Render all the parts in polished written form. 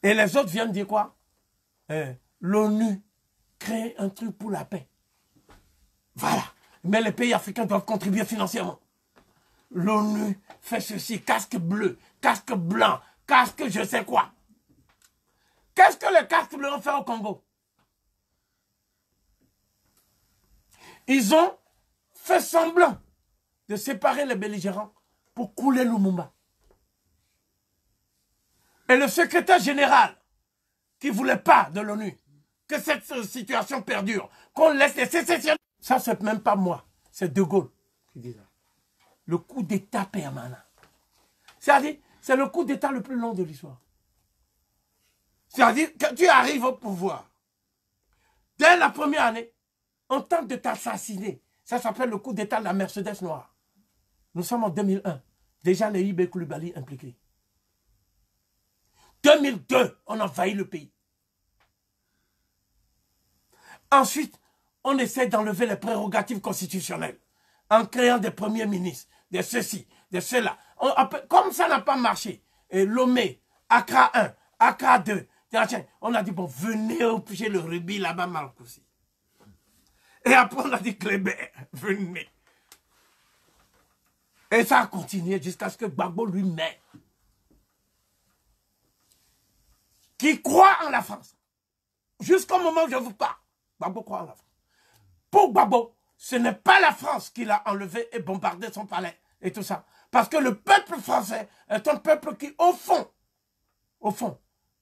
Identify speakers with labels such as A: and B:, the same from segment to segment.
A: Et les autres viennent dire quoi? L'ONU crée un truc pour la paix. Voilà. Mais les pays africains doivent contribuer financièrement. L'ONU fait ceci, casque bleu, casque blanc, casque je sais quoi. Qu'est-ce que les casques bleus ont fait au Congo? Ils ont fait semblant de séparer les belligérants pour couler Lumumba. Et le secrétaire général, qui ne voulait pas de l'ONU, que cette situation perdure, qu'on laisse les sécessionnistes. Ça, c'est même pas moi, c'est De Gaulle qui dit ça. Le coup d'État permanent. C'est-à-dire, c'est le coup d'État le plus long de l'histoire. C'est-à-dire que tu arrives au pouvoir. Dès la première année, on tente de t'assassiner. Ça s'appelle le coup d'État de la Mercedes noire. Nous sommes en 2001. Déjà les IB Koulibaly impliqués. 2002, on envahit le pays. Ensuite, on essaie d'enlever les prérogatives constitutionnelles en créant des premiers ministres, de ceci, de cela. Comme ça n'a pas marché, et Lomé, Accra 1, Accra 2, on a dit, bon, venez obliger le rubis là-bas, Malkoussi. Et après, on a dit, Kléber, venez. Et ça a continué jusqu'à ce que Gbagbo lui-même, qui croit en la France, jusqu'au moment où je vous parle, Gbagbo croit en la France. Pour Gbagbo, ce n'est pas la France qui l'a enlevé et bombardé son palais et tout ça. Parce que le peuple français est un peuple qui, au fond,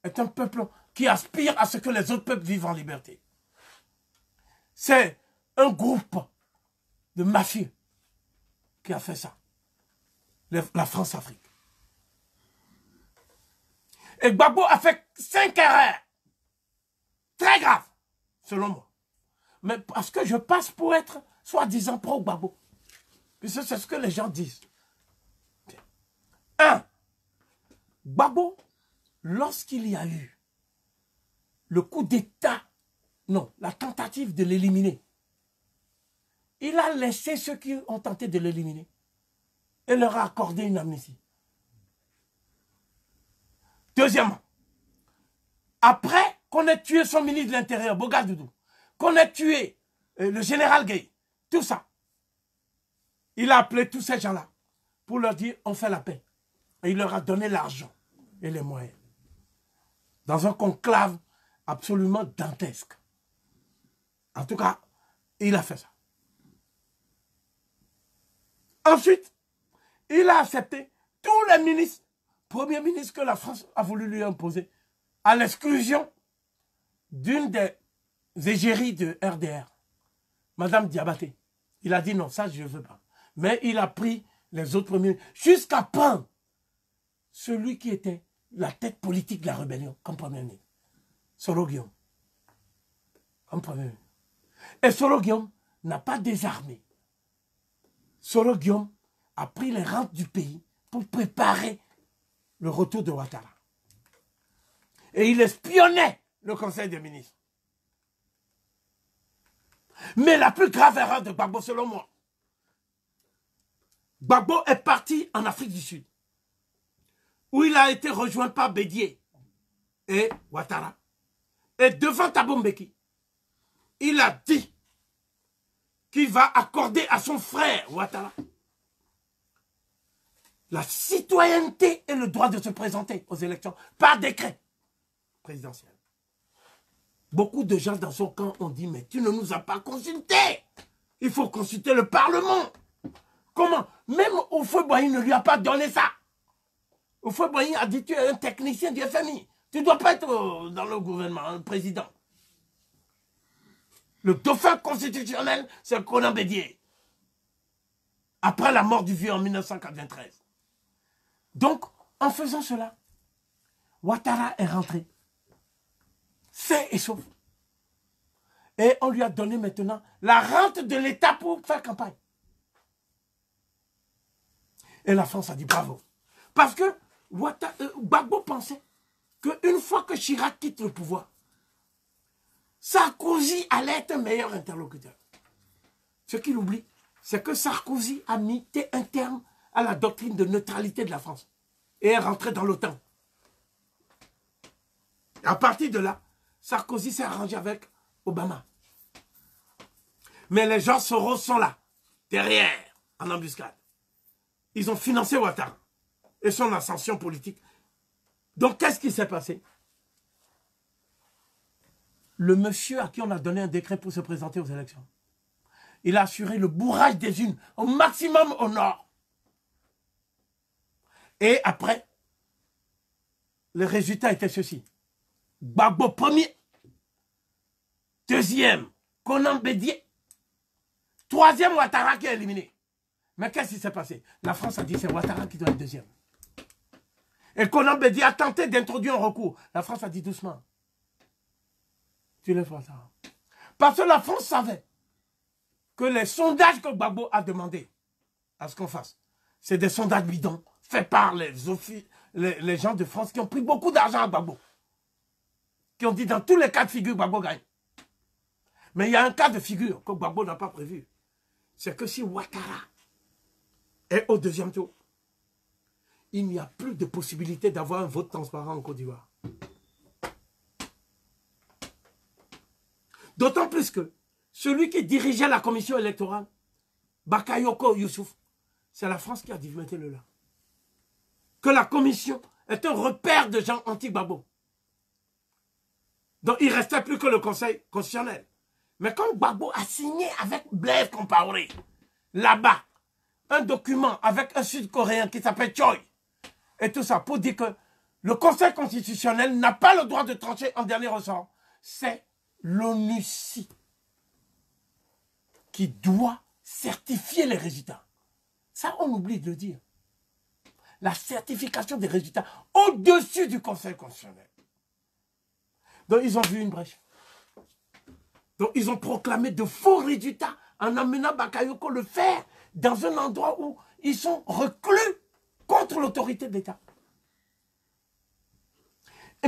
A: est un peuple qui aspire à ce que les autres peuples vivent en liberté. C'est un groupe de mafieux qui a fait ça. La France-Afrique. Et Gbagbo a fait 5 erreurs. Très graves, selon moi. Mais parce que je passe pour être soi-disant pro-Gbagbo. Puisque c'est ce que les gens disent. 1. Gbagbo, lorsqu'il y a eu le coup d'État, non, la tentative de l'éliminer, il a laissé ceux qui ont tenté de l'éliminer et leur a accordé une amnistie. Deuxièmement, après qu'on ait tué son ministre de l'Intérieur, Boga Doudou, qu'on ait tué le général Gueye, tout ça, il a appelé tous ces gens-là pour leur dire on fait la paix. Et il leur a donné l'argent et les moyens. Dans un conclave absolument dantesque. En tout cas, il a fait ça. Ensuite, il a accepté tous les ministres, premiers ministres que la France a voulu lui imposer, à l'exclusion d'une des égéries de RDR, Madame Diabaté. Il a dit non, ça je ne veux pas. Mais il a pris les autres premiers, jusqu'à prendre celui qui était la tête politique de la rébellion, comme premier ministre. Soro Guillaume. Comme premier ministre. Et Soro Guillaume n'a pas désarmé. Soro Guillaume a pris les rentes du pays pour préparer le retour de Ouattara. Et il espionnait le Conseil des ministres. Mais la plus grave erreur de Gbagbo, selon moi, Gbagbo est parti en Afrique du Sud, où il a été rejoint par Bédié et Ouattara. Et devant Thabo Mbeki, il a dit qu'il va accorder à son frère Ouattara la citoyenneté et le droit de se présenter aux élections par décret présidentiel. Beaucoup de gens dans son camp ont dit, mais tu ne nous as pas consultés. Il faut consulter le Parlement. Comment? Même Houphouët-Boigny ne lui a pas donné ça. Houphouët-Boigny a dit, tu es un technicien du FMI. Tu ne dois pas être dans le gouvernement, un président. Le dauphin constitutionnel, c'est Conan Bédié. Après la mort du vieux en 1993. Donc, en faisant cela, Ouattara est rentré. Sain et sauf. Et on lui a donné maintenant la rente de l'État pour faire campagne. Et la France a dit bravo. Parce que Gbagbo pensait qu'une fois que Chirac quitte le pouvoir, Sarkozy allait être un meilleur interlocuteur. Ce qu'il oublie, c'est que Sarkozy a mis un terme à la doctrine de neutralité de la France et est rentré dans l'OTAN. À partir de là, Sarkozy s'est arrangé avec Obama. Mais les gens Soros sont là, derrière, en embuscade. Ils ont financé Ouattara et son ascension politique. Donc, qu'est-ce qui s'est passé? Le monsieur à qui on a donné un décret pour se présenter aux élections, il a assuré le bourrage des unes au maximum au nord. Et après, le résultat était ceci. Gbagbo premier, deuxième, Konan Bédié, troisième, Ouattara qui est éliminé. Mais qu'est-ce qui s'est passé? La France a dit c'est Ouattara qui doit être deuxième. Et Konan Bédié a tenté d'introduire un recours. La France a dit doucement. Tu le vois ça. Parce que la France savait que les sondages que Gbagbo a demandé à ce qu'on fasse, c'est des sondages bidons faits par les gens de France qui ont pris beaucoup d'argent à Gbagbo. Qui ont dit dans tous les cas de figure, Gbagbo gagne. Mais il y a un cas de figure que Gbagbo n'a pas prévu. C'est que si Ouattara est au deuxième tour, il n'y a plus de possibilité d'avoir un vote transparent en Côte d'Ivoire. D'autant plus que celui qui dirigeait la commission électorale, Bakayoko Youssouf, c'est la France qui a dit mettez-le là. Que la commission est un repère de gens anti-Gbagbo. Donc il ne restait plus que le Conseil constitutionnel. Mais quand Gbagbo a signé avec Blaise Compaoré, là-bas, un document avec un Sud-Coréen qui s'appelle Choi, et tout ça, pour dire que le Conseil constitutionnel n'a pas le droit de trancher en dernier ressort, c'est l'ONUCI qui doit certifier les résultats. Ça, on oublie de le dire. La certification des résultats au-dessus du Conseil constitutionnel. Donc, ils ont vu une brèche. Donc, ils ont proclamé de faux résultats en amenant Bakayoko le faire dans un endroit où ils sont reclus contre l'autorité de l'État.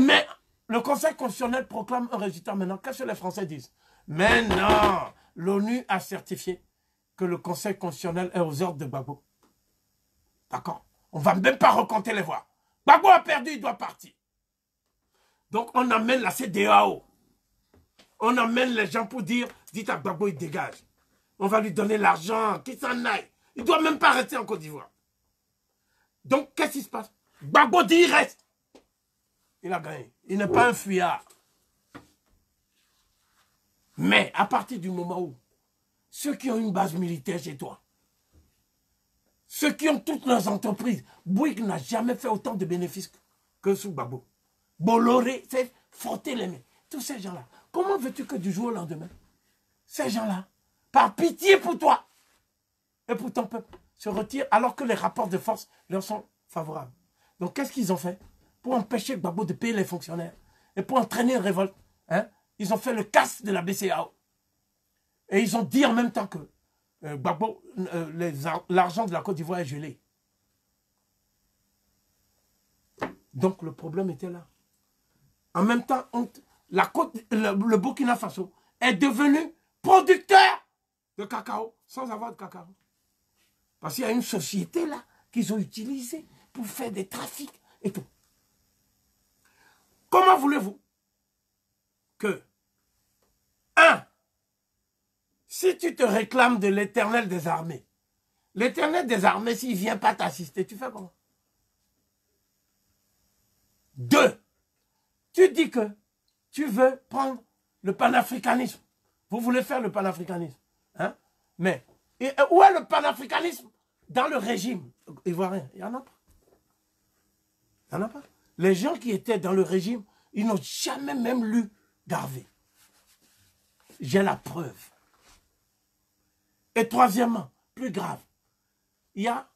A: Mais le Conseil constitutionnel proclame un résultat maintenant. Qu'est-ce que les Français disent? Mais non, l'ONU a certifié que le Conseil constitutionnel est aux ordres de Gbagbo. D'accord? On ne va même pas recompter les voix. Gbagbo a perdu, il doit partir. Donc on amène la CEDEAO. On amène les gens pour dire, dites à Gbagbo, il dégage. On va lui donner l'argent, qu'il s'en aille. Il ne doit même pas rester en Côte d'Ivoire. Donc qu'est-ce qui se passe? Gbagbo dit, il reste. Il a gagné. Il n'est pas un fuyard. Mais à partir du moment où ceux qui ont une base militaire chez toi, ceux qui ont toutes leurs entreprises, Bouygues n'a jamais fait autant de bénéfices que sous Gbagbo. Bolloré, c'est frotter les mains. Tous ces gens-là. Comment veux-tu que du jour au lendemain, ces gens-là, par pitié pour toi et pour ton peuple, se retirent alors que les rapports de force leur sont favorables? Donc qu'est-ce qu'ils ont fait pour empêcher Gbagbo de payer les fonctionnaires et pour entraîner une révolte? Ils ont fait le casse de la BCEAO. Et ils ont dit en même temps que Gbagbo, l'argent de la Côte d'Ivoire est gelé. Donc le problème était là. En même temps, le Burkina Faso est devenu producteur de cacao sans avoir de cacao. Parce qu'il y a une société là qu'ils ont utilisée pour faire des trafics et tout. Comment voulez-vous que, si tu te réclames de l'Éternel des armées, l'Éternel des armées, s'il ne vient pas t'assister, tu fais comment? 2, tu dis que tu veux prendre le panafricanisme. Vous voulez faire le panafricanisme. Mais où est le panafricanisme dans le régime ivoirien? Il n'y en a pas. Il n'y en a pas. Les gens qui étaient dans le régime, ils n'ont jamais même lu Garvey. J'ai la preuve. Et troisièmement, plus grave, il y a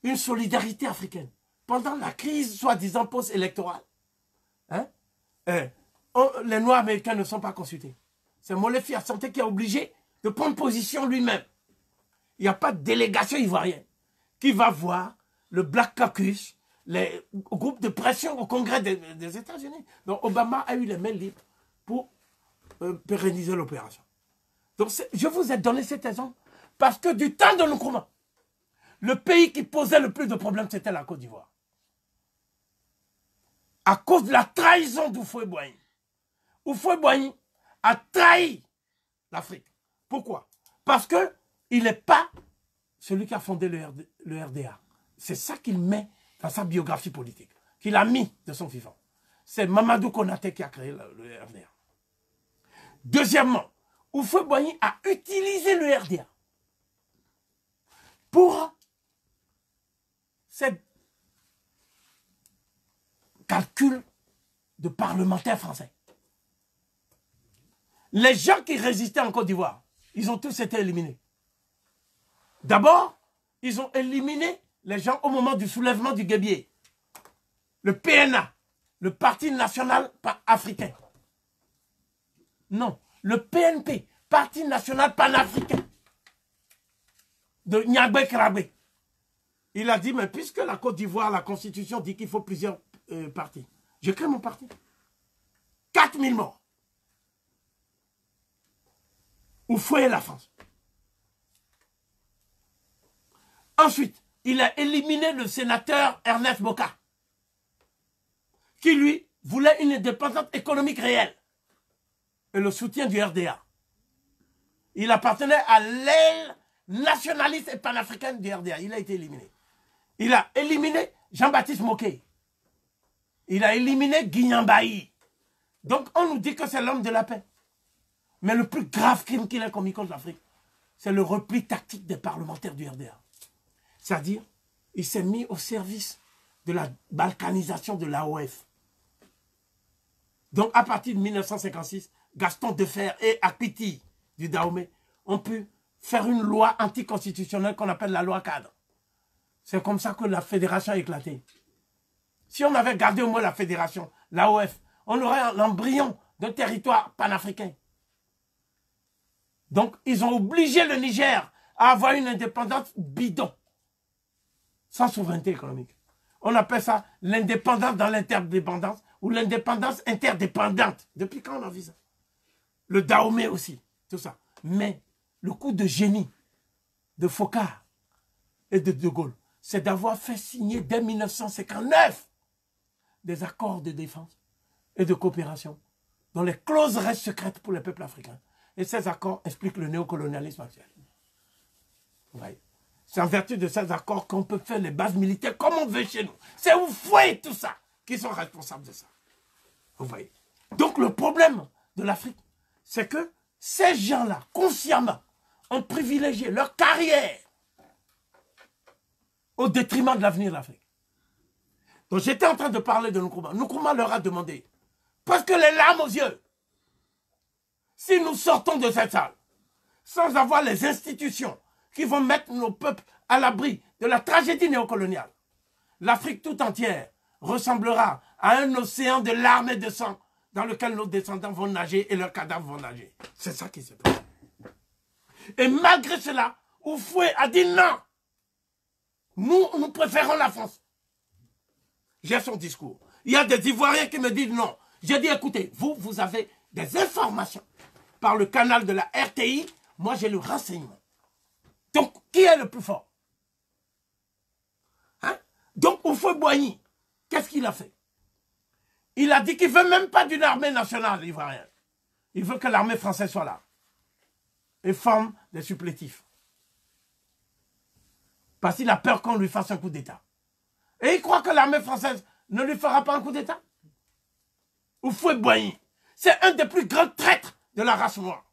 A: une solidarité africaine. Pendant la crise, soi-disant post-électorale, les Noirs américains ne sont pas consultés. C'est Molefi Assanté qui a obligé de prendre position lui-même. Il n'y a pas de délégation ivoirienne qui va voir le Black Caucus, les groupes de pression au Congrès des États-Unis. Donc Obama a eu les mains libres pour pérenniser l'opération. Donc je vous ai donné cet exemple parce que du temps de Nkrumah, le pays qui posait le plus de problèmes, c'était la Côte d'Ivoire. À cause de la trahison d'Houphouët-Boigny. Houphouët-Boigny a trahi l'Afrique. Pourquoi? Parce qu'il n'est pas celui qui a fondé le RDA. C'est ça qu'il met dans sa biographie politique, qu'il a mis de son vivant. C'est Mamadou Konaté qui a créé le RDA. Deuxièmement, Houphouët-Boigny a utilisé le RDA pour ces calculs de parlementaires français. Les gens qui résistaient en Côte d'Ivoire, ils ont tous été éliminés. D'abord, ils ont éliminé les gens au moment du soulèvement du Guébié. Le PNA, le Parti national africain. Non, le PNP, Parti national panafricain. De Niagbé Krabé. Il a dit, mais puisque la Côte d'Ivoire, la Constitution dit qu'il faut plusieurs partis, je crée mon parti. 4000 morts. Houphouët et la France. Ensuite, il a éliminé le sénateur Ernest Boka, qui lui voulait une indépendance économique réelle et le soutien du RDA. Il appartenait à l'aile nationaliste et panafricaine du RDA. Il a été éliminé. Il a éliminé Jean-Baptiste Moquet. Il a éliminé Guignambaï. Donc on nous dit que c'est l'homme de la paix. Mais le plus grave crime qu'il a commis contre l'Afrique, c'est le repli tactique des parlementaires du RDA. C'est-à-dire, il s'est mis au service de la balkanisation de l'AOF. Donc, à partir de 1956, Gaston Defferre et Akpiti du Dahomey ont pu faire une loi anticonstitutionnelle qu'on appelle la loi cadre. C'est comme ça que la fédération a éclaté. Si on avait gardé au moins la fédération, l'AOF, on aurait l'embryon d'un territoire panafricain. Donc, ils ont obligé le Niger à avoir une indépendance bidon, sans souveraineté économique. On appelle ça l'indépendance dans l'interdépendance ou l'indépendance interdépendante. Depuis quand on a vu ça? Le Dahomey aussi, tout ça. Mais le coup de génie de Foccart et de Gaulle, c'est d'avoir fait signer dès 1959 des accords de défense et de coopération dont les clauses restent secrètes pour les peuples africains. Et ces accords expliquent le néocolonialisme actuel. Ouais. C'est en vertu de ces accords qu'on peut faire les bases militaires comme on veut chez nous. C'est Houphouët tout ça qui sont responsables de ça. Vous voyez. Donc le problème de l'Afrique, c'est que ces gens-là, consciemment, ont privilégié leur carrière au détriment de l'avenir de l'Afrique. Donc j'étais en train de parler de Nkrumah. Nkrumah leur a demandé, parce que les larmes aux yeux, si nous sortons de cette salle, sans avoir les institutions qui vont mettre nos peuples à l'abri de la tragédie néocoloniale, l'Afrique tout entière ressemblera à un océan de larmes et de sang dans lequel nos descendants vont nager et leurs cadavres vont nager. C'est ça qui se passe. Et malgré cela, Houphouët a dit non. Nous préférons la France. J'ai son discours. Il y a des Ivoiriens qui me disent non. J'ai dit écoutez, vous avez des informations par le canal de la RTI. Moi, j'ai le renseignement. Donc, qui est le plus fort? Hein? Donc, Houphouët-Boigny, qu'est-ce qu'il a fait? Il a dit qu'il ne veut même pas d'une armée nationale ivoirienne. Il veut que l'armée française soit là. Et forme des supplétifs. Parce qu'il a peur qu'on lui fasse un coup d'État. Et il croit que l'armée française ne lui fera pas un coup d'État? Houphouët-Boigny, c'est un des plus grands traîtres de la race noire.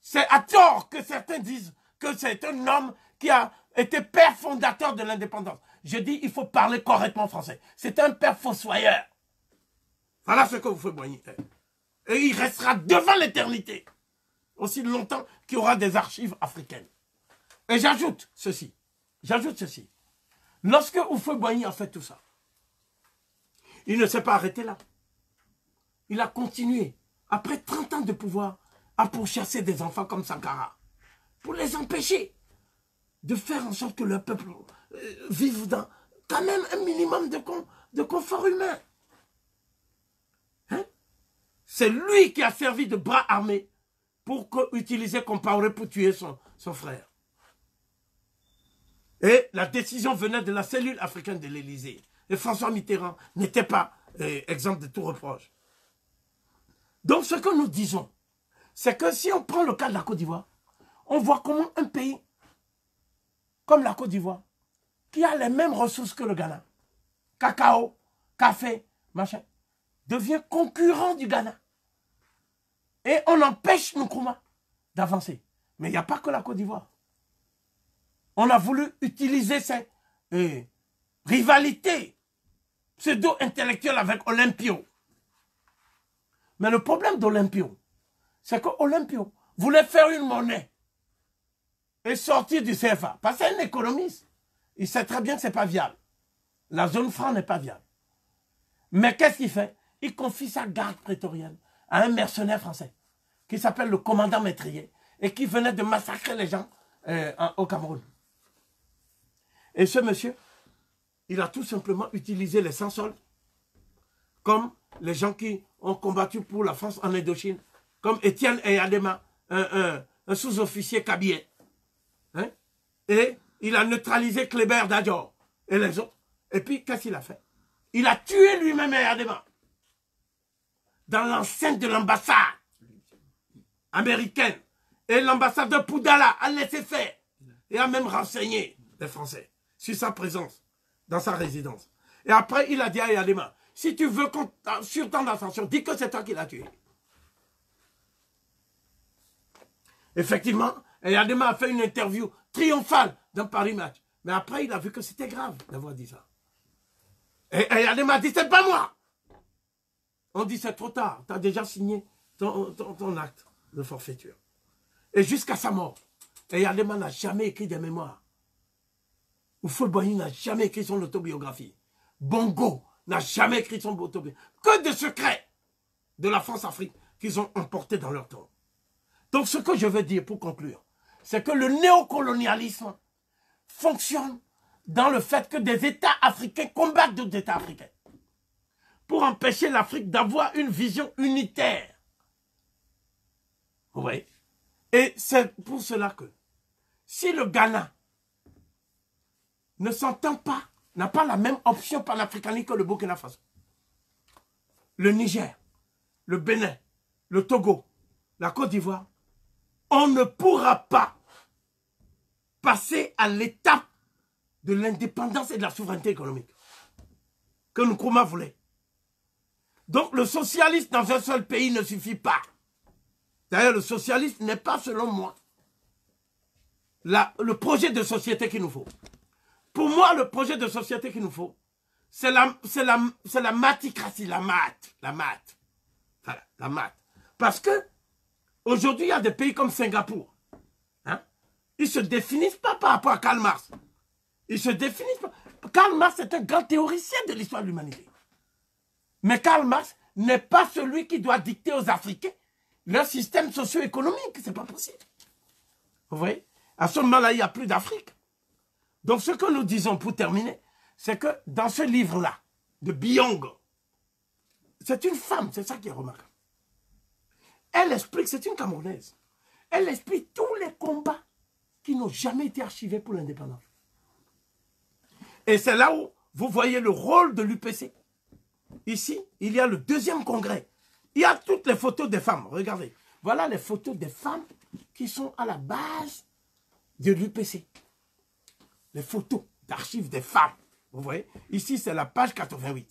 A: C'est à tort que certains disent que c'est un homme qui a été père fondateur de l'indépendance. Je dis, il faut parler correctement français. C'est un père fossoyeur. Voilà ce que Houphouët-Boigny est. Et il restera devant l'éternité, aussi longtemps qu'il y aura des archives africaines. Et j'ajoute ceci. Lorsque Houphouët-Boigny a fait tout ça, il ne s'est pas arrêté là. Il a continué, après 30 ans de pouvoir, à pourchasser des enfants comme Sankara, pour les empêcher de faire en sorte que le peuple vive dans quand même un minimum de confort humain. Hein? C'est lui qui a servi de bras armé pour utiliser Compaoré pour tuer son frère. Et la décision venait de la cellule africaine de l'Élysée. Et François Mitterrand n'était pas exempt de tout reproche. Donc ce que nous disons, c'est que si on prend le cas de la Côte d'Ivoire, on voit comment un pays comme la Côte d'Ivoire, qui a les mêmes ressources que le Ghana, cacao, café, machin, devient concurrent du Ghana. Et on empêche Nkrumah d'avancer. Mais il n'y a pas que la Côte d'Ivoire. On a voulu utiliser ces rivalités pseudo-intellectuelles avec Olympio. Mais le problème d'Olympio, c'est que Olympio voulait faire une monnaie et sortir du CFA. Parce que c'est un économiste. Il sait très bien que ce n'est pas viable. La zone franc n'est pas viable. Mais qu'est-ce qu'il fait? Il confie sa garde prétorienne à un mercenaire français qui s'appelle le commandant Métrier et qui venait de massacrer les gens au Cameroun. Et ce monsieur, il a tout simplement utilisé les sans-soldes comme les gens qui ont combattu pour la France en Indochine, comme Étienne Eyadema, un sous-officier kabylé. Hein? Et il a neutralisé Kléber Dadior et les autres. Et puis, qu'est-ce qu'il a fait? Il a tué lui-même Eyadema dans l'enceinte de l'ambassade américaine. Et l'ambassadeur Poudala a laissé faire et a même renseigné les Français sur sa présence dans sa résidence. Et après, il a dit à Eyadema, si tu veux qu'on sur ton ascension, dis que c'est toi qui l'as tué. Effectivement, Eyadema a fait une interview triomphale dans Paris Match. Mais après, il a vu que c'était grave d'avoir dit ça. Et Eyadema a dit, c'est pas moi. On dit, c'est trop tard, tu as déjà signé ton acte de forfaiture. Et jusqu'à sa mort, Eyadema n'a jamais écrit des mémoires. Oufou Boigny n'a jamais écrit son autobiographie. Bongo n'a jamais écrit son autobiographie. Que de secrets de la France-Afrique qu'ils ont emportés dans leur temps. Donc ce que je veux dire pour conclure, c'est que le néocolonialisme fonctionne dans le fait que des États africains combattent d'autres États africains pour empêcher l'Afrique d'avoir une vision unitaire. Vous voyez? Et c'est pour cela que si le Ghana ne s'entend pas, n'a pas la même option panafricaniste que le Burkina Faso, le Niger, le Bénin, le Togo, la Côte d'Ivoire, on ne pourra pas passer à l'étape de l'indépendance et de la souveraineté économique que Nkrumah voulait. Donc le socialisme dans un seul pays ne suffit pas. D'ailleurs, le socialisme n'est pas, selon moi, le projet de société qu'il nous faut. Pour moi, le projet de société qu'il nous faut, c'est la maticratie, la maths. Voilà, la maths. Parce que aujourd'hui, il y a des pays comme Singapour. Hein? Ils ne se définissent pas par rapport à Karl Marx. Ils se définissent pas. Karl Marx est un grand théoricien de l'histoire de l'humanité. Mais Karl Marx n'est pas celui qui doit dicter aux Africains leur système socio-économique. Ce n'est pas possible. Vous voyez? À ce moment-là, il n'y a plus d'Afrique. Donc ce que nous disons pour terminer, c'est que dans ce livre-là, de Biong, c'est une femme, c'est ça qui est remarquable. Elle explique, c'est une Camerounaise, elle explique tous les combats qui n'ont jamais été archivés pour l'indépendance. Et c'est là où vous voyez le rôle de l'UPC. Ici, il y a le 2e congrès. Il y a toutes les photos des femmes. Regardez. Voilà les photos des femmes qui sont à la base de l'UPC. Les photos d'archives des femmes. Vous voyez? Ici, c'est la page 88.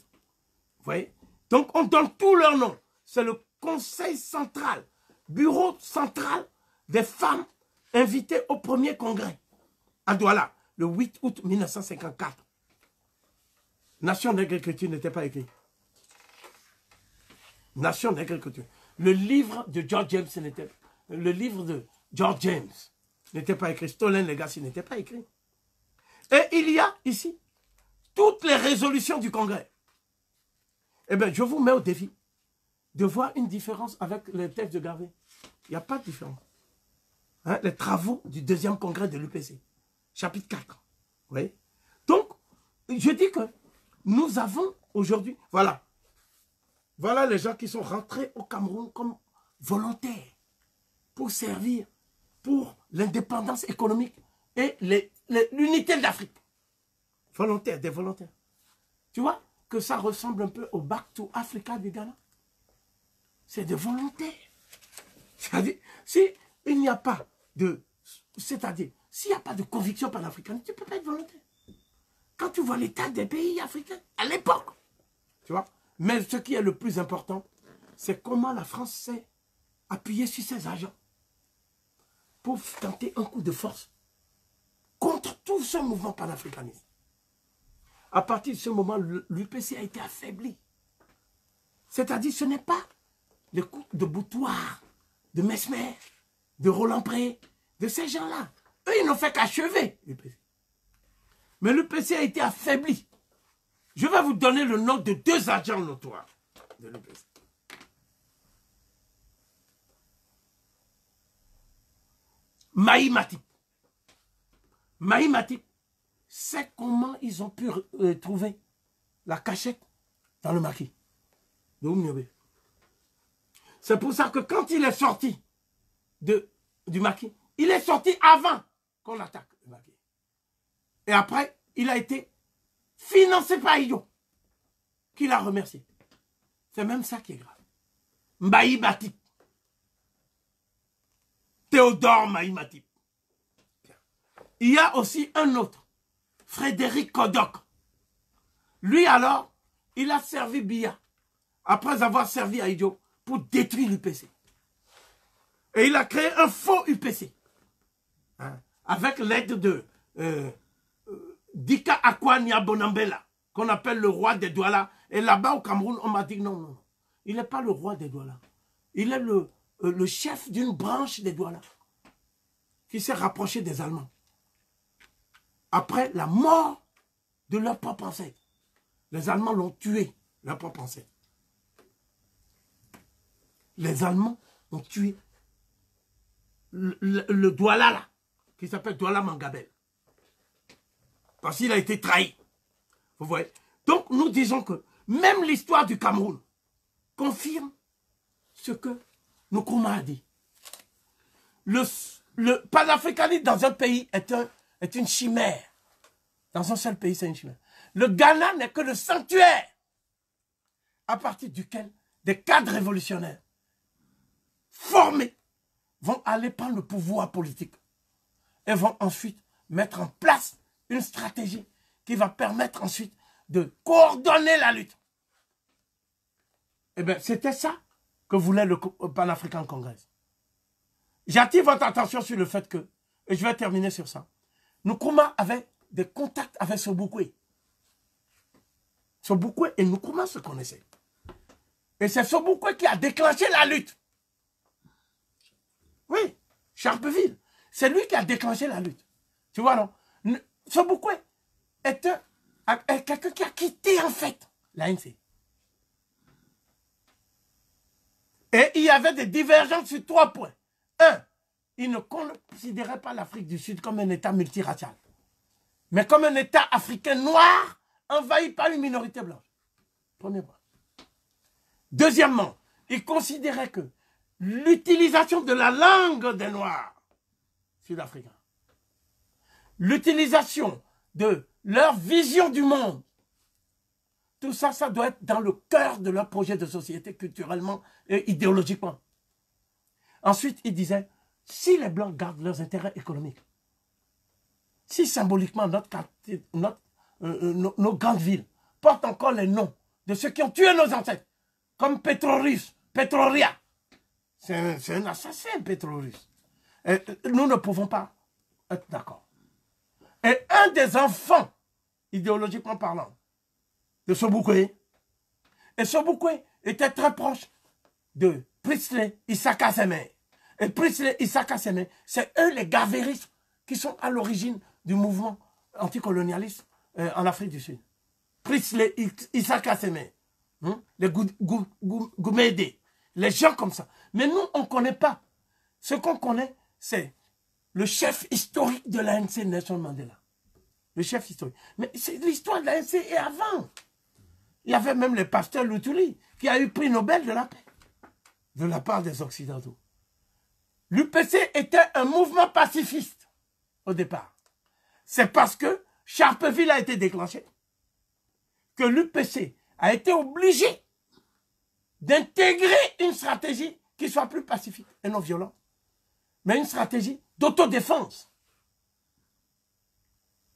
A: Vous voyez? Donc, on donne tous leurs noms. C'est le Conseil central, bureau central des femmes invitées au 1er congrès à Douala, le 8 août 1954. Nation d'agriculture n'était pas écrit. Nation d'agriculture. Le livre de George James n'était pas écrit. Stolen Legacy n'était pas écrit. Et il y a ici toutes les résolutions du Congrès. Eh bien, je vous mets au défi de voir une différence avec les textes de Garvey. Il n'y a pas de différence. Hein, les travaux du 2e congrès de l'UPC, chapitre 4. Vous voyez? Donc, je dis que nous avons aujourd'hui, voilà les gens qui sont rentrés au Cameroun comme volontaires pour servir pour l'indépendance économique et l'unité de l'Afrique. Volontaires, des volontaires. Tu vois que ça ressemble un peu au Back to Africa du Ghana. c'est de volonté. C'est-à-dire, s'il n'y a pas de... C'est-à-dire, s'il n'y a pas de conviction panafricaine, tu ne peux pas être volontaire. Quand tu vois l'état des pays africains, à l'époque, tu vois. Mais ce qui est le plus important, c'est comment la France s'est appuyée sur ses agents pour tenter un coup de force contre tout ce mouvement panafricaniste. À partir de ce moment, l'UPC a été affaibli. C'est-à-dire, ce n'est pas les coups de Boutoir, de Mesmer, de Roland Pré, de ces gens-là. Eux, ils n'ont fait qu'achever l'UPC. Mais l'UPC a été affaibli. Je vais vous donner le nom de 2 agents notoires de l'UPC. Mahi Matip. Mahi Matip, c'est comment ils ont pu trouver la cachette dans le maquis de Oumniobé. C'est pour ça que quand il est sorti du maquis, il est sorti avant qu'on attaque le maquis. Et après, il a été financé par Ido, qui l'a remercié. C'est même ça qui est grave. Mahi Matip. Théodore Mahi Matip. Il y a aussi un autre, Frédéric Kodok. Lui alors, il a servi Biya, après avoir servi à Ido, pour détruire l'UPC. Et il a créé un faux UPC, hein, avec l'aide de Dika Akwanya Bonambela, qu'on appelle le roi des Douala. Et là-bas au Cameroun, on m'a dit non, non, non. Il n'est pas le roi des Douala. Il est le chef d'une branche des Douala qui s'est rapproché des Allemands. Après la mort de leur propre ancêtre. Les Allemands l'ont tué, leur propre ancêtre. Les Allemands ont tué le Douala là, qui s'appelle Douala Mangabel. Parce qu'il a été trahi. Vous voyez? Donc nous disons que même l'histoire du Cameroun confirme ce que Nkrumah a dit. Le panafricanisme dans un pays est une chimère. Dans un seul pays, c'est une chimère. Le Ghana n'est que le sanctuaire à partir duquel des cadres révolutionnaires formés vont aller prendre le pouvoir politique et vont ensuite mettre en place une stratégie qui va permettre ensuite de coordonner la lutte. Eh bien, c'était ça que voulait le Pan-African Congress. J'attire votre attention sur le fait que, et je vais terminer sur ça, Nkrumah avait des contacts avec Sobukwe. Sobukwe et Nkrumah se connaissaient. Et c'est Sobukwe qui a déclenché la lutte. Oui, Sharpeville. C'est lui qui a déclenché la lutte. Tu vois, non? Sobukwe est quelqu'un qui a quitté, en fait, l'ANC. Et il y avait des divergences sur 3 points. 1, il ne considérait pas l'Afrique du Sud comme un État multiracial, mais comme un État africain noir envahi par une minorité blanche. Premier point. Deuxièmement, il considérait que l'utilisation de la langue des Noirs sud-africains, l'utilisation de leur vision du monde, tout ça, ça doit être dans le cœur de leur projet de société culturellement et idéologiquement. Ensuite, il disait, si les Blancs gardent leurs intérêts économiques, si symboliquement nos grandes villes portent encore les noms de ceux qui ont tué nos ancêtres, comme Petrorus, Petroria, c'est un assassin, Petrorus. Et nous ne pouvons pas être d'accord. Et un des enfants, idéologiquement parlant, de Sobukwe, et Sobukwe était très proche de Priestley Isaka Seme. Et Priestley Isaka Seme, c'est eux les gavéristes qui sont à l'origine du mouvement anticolonialiste en Afrique du Sud. Priestley Isaka Seme, les Goumédé, les gens comme ça. Mais nous, on ne connaît pas. Ce qu'on connaît, c'est le chef historique de l'ANC, Nelson Mandela. Le chef historique. Mais l'histoire de l'ANC est avant. Il y avait même le pasteur Luthuli qui a eu prix Nobel de la paix de la part des Occidentaux. L'UPC était un mouvement pacifiste au départ. C'est parce que Sharpeville a été déclenché que l'UPC a été obligé d'intégrer une stratégie qui soit plus pacifique et non violente, mais une stratégie d'autodéfense.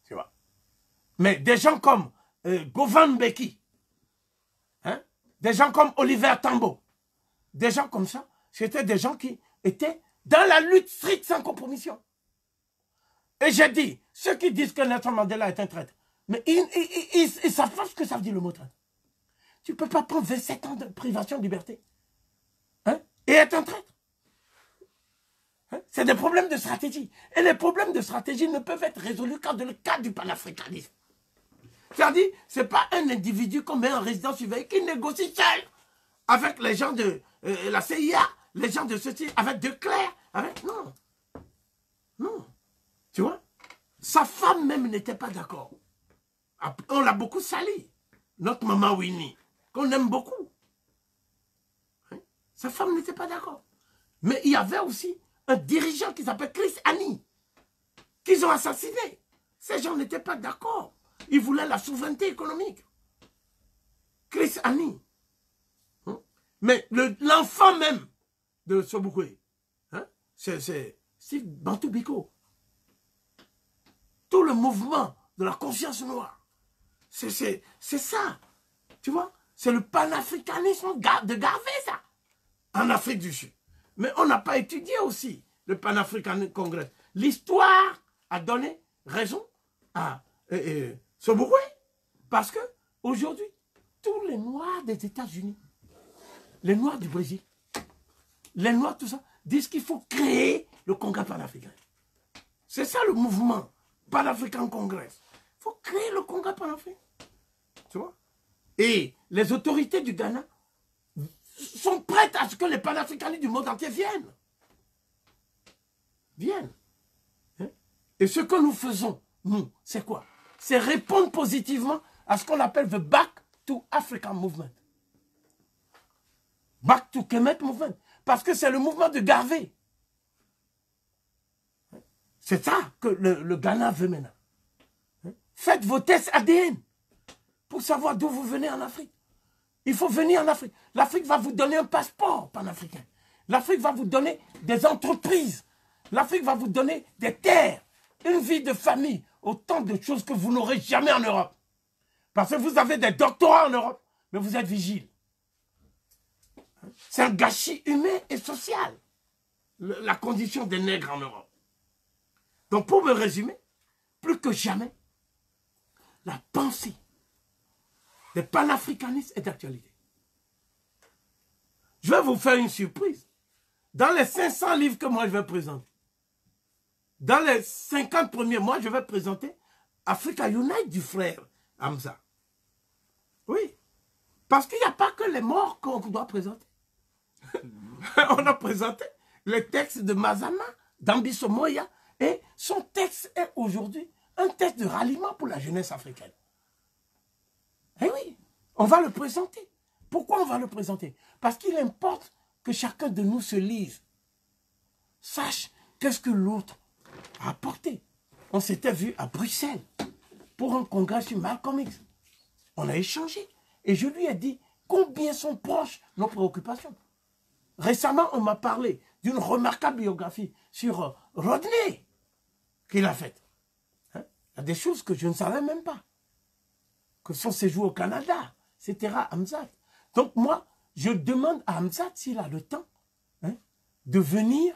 A: Tu vois. Mais des gens comme Govan Mbeki, hein, des gens comme Oliver Tambo, des gens comme ça, c'était des gens qui étaient dans la lutte stricte sans compromission. Et j'ai dit, ceux qui disent que Nelson Mandela est un traître, mais ils savent pas ce que ça veut dire le mot traître. Tu ne peux pas prendre 27 ans de privation de liberté, hein, et être un traître. Hein? C'est des problèmes de stratégie. Et les problèmes de stratégie ne peuvent être résolus qu'en dans le cadre du panafricanisme. C'est-à-dire, ce n'est pas un individu qu'on met en résidence surveillée qui négocie seul avec les gens de la CIA, les gens de ceci, avec De Clercq, avec... Non. Non. Tu vois? Sa femme même n'était pas d'accord. On l'a beaucoup sali. Notre maman Winnie, qu'on aime beaucoup. Hein? Sa femme n'était pas d'accord. Mais il y avait aussi un dirigeant qui s'appelle Chris Hani, qu'ils ont assassiné. Ces gens n'étaient pas d'accord. Ils voulaient la souveraineté économique. Chris Hani. Hein? Mais l'enfant même de Sobukwe, hein? C'est Steve Bantou Biko. Tout le mouvement de la conscience noire. C'est ça. Tu vois? C'est le panafricanisme de Garvey, ça. En Afrique du Sud. Mais on n'a pas étudié aussi le panafricanisme congrès. L'histoire a donné raison à Sobukwe. Parce que aujourd'hui, tous les Noirs des États-Unis, les Noirs du Brésil, les Noirs, tout ça, disent qu'il faut créer le Congrès panafricain. C'est ça le mouvement panafricain Congrès. Il faut créer le Congrès panafricain. Tu vois? Et les autorités du Ghana sont prêtes à ce que les panafricanistes du monde entier viennent. Viennent. Hein? Et ce que nous faisons, nous, c'est quoi? C'est répondre positivement à ce qu'on appelle the Back to African Movement. Back to Kemet Movement. Parce que c'est le mouvement de Garvey. C'est ça que le Ghana veut maintenant. Faites vos tests ADN pour savoir d'où vous venez en Afrique. Il faut venir en Afrique. L'Afrique va vous donner un passeport panafricain. L'Afrique va vous donner des entreprises. L'Afrique va vous donner des terres, une vie de famille, autant de choses que vous n'aurez jamais en Europe. Parce que vous avez des doctorats en Europe, mais vous êtes vigile. C'est un gâchis humain et social, la condition des nègres en Europe. Donc pour me résumer, plus que jamais, la pensée des panafricanistes est d'actualité. Je vais vous faire une surprise. Dans les 500 livres que moi je vais présenter, dans les 50 premiers mois, je vais présenter Africa Unite du frère Hamza. Oui. Parce qu'il n'y a pas que les morts qu'on doit présenter. On a présenté le texte de Mazama, d'Ambiso Moya, et son texte est aujourd'hui un texte de ralliement pour la jeunesse africaine. Eh oui, on va le présenter. Pourquoi on va le présenter? Parce qu'il importe que chacun de nous se lise, sache qu'est-ce que l'autre a apporté. On s'était vu à Bruxelles pour un congrès sur Malcolm X. On a échangé et je lui ai dit combien sont proches nos préoccupations. Récemment, on m'a parlé d'une remarquable biographie sur Rodney qu'il a faite. Hein? Il y a des choses que je ne savais même pas. Que son séjour au Canada, etc. Hamzat. Donc moi, je demande à Hamzat s'il a le temps, hein, de venir,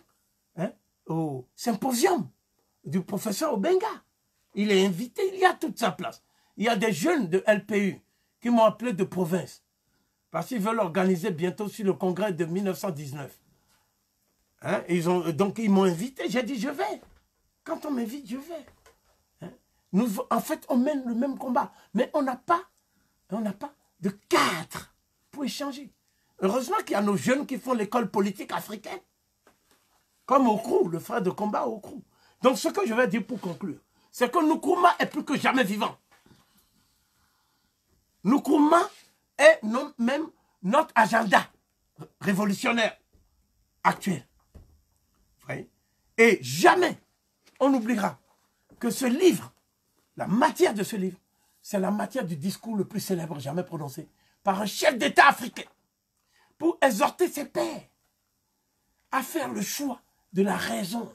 A: hein, au symposium du professeur Obenga. Il est invité, il y a toute sa place. Il y a des jeunes de LPU qui m'ont appelé de province. Parce qu'ils veulent organiser bientôt sur le congrès de 1919. Hein, donc ils m'ont invité, j'ai dit je vais. Quand on m'invite, je vais. Hein? En fait, on mène le même combat. Mais on n'a pas de cadre pour échanger. Heureusement qu'il y a nos jeunes qui font l'école politique africaine. Comme Okrou, le frère de combat Okrou. Donc ce que je vais dire pour conclure, c'est que Nkrumah est plus que jamais vivant. Nkrumah est même notre agenda révolutionnaire actuel. Vous voyez? Et jamais on n'oubliera que ce livre, la matière de ce livre, c'est la matière du discours le plus célèbre jamais prononcé par un chef d'État africain. pour exhorter ses pairs à faire le choix de la raison.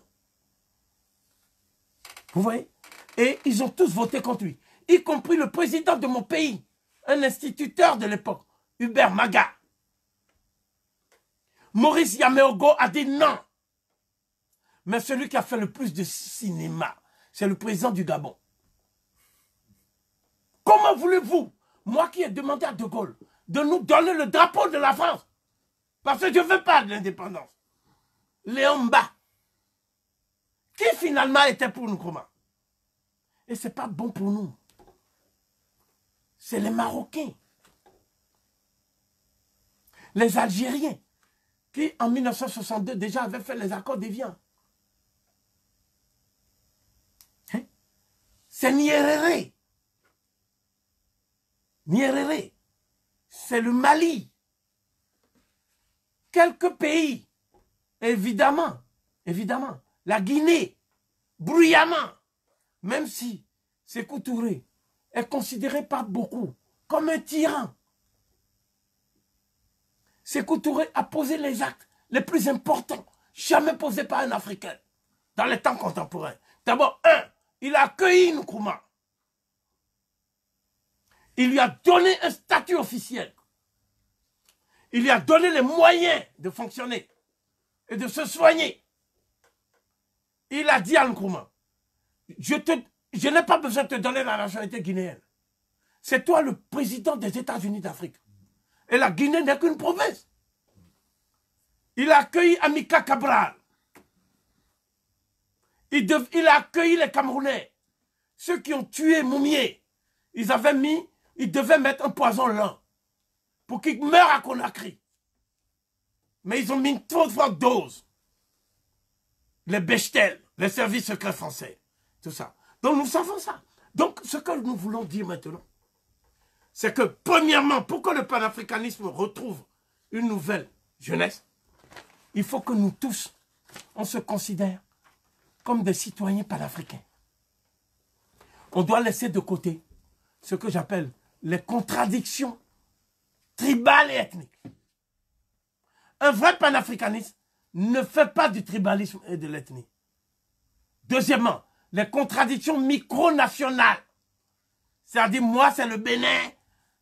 A: Vous voyez? Et ils ont tous voté contre lui, y compris le président de mon pays, un instituteur de l'époque, Hubert Maga. Maurice Yameogo a dit non. Mais celui qui a fait le plus de cinéma, c'est le président du Gabon. Comment voulez-vous, moi qui ai demandé à De Gaulle, de nous donner le drapeau de la France, parce que je ne veux pas de l'indépendance, Léon Mba, qui finalement était pour Nkrumah. Et ce n'est pas bon pour nous. C'est les Marocains, les Algériens, qui en 1962 déjà avaient fait les accords d'Évian. Hein? C'est Nyerere. Nyerere. C'est le Mali. Quelques pays, évidemment, la Guinée, bruyamment, même si Sékou Touré est considéré par beaucoup comme un tyran. Sékou Touré a posé les actes les plus importants, jamais posés par un Africain, dans les temps contemporains. D'abord, il a accueilli Nkrumah. Il lui a donné un statut officiel. Il lui a donné les moyens de fonctionner et de se soigner. Il a dit à Nkrumah, je n'ai pas besoin de te donner la nationalité guinéenne. C'est toi le président des États-Unis d'Afrique. Et la Guinée n'est qu'une province. Il a accueilli Amilcar Cabral. Il a accueilli les Camerounais. Ceux qui ont tué Moumié. Ils devaient mettre un poison lent pour qu'ils meurent à Conakry. Mais ils ont mis une trop forte dose. Les Bechtel, les services secrets français. Tout ça. Donc nous savons ça. Donc ce que nous voulons dire maintenant, c'est que premièrement, pour que le panafricanisme retrouve une nouvelle jeunesse, il faut que nous tous, on se considère comme des citoyens panafricains. On doit laisser de côté ce que j'appelle les contradictions tribales et ethniques. Un vrai panafricanisme ne fait pas du tribalisme et de l'ethnie. Deuxièmement, les contradictions micronationales. C'est-à-dire, moi, c'est le Bénin.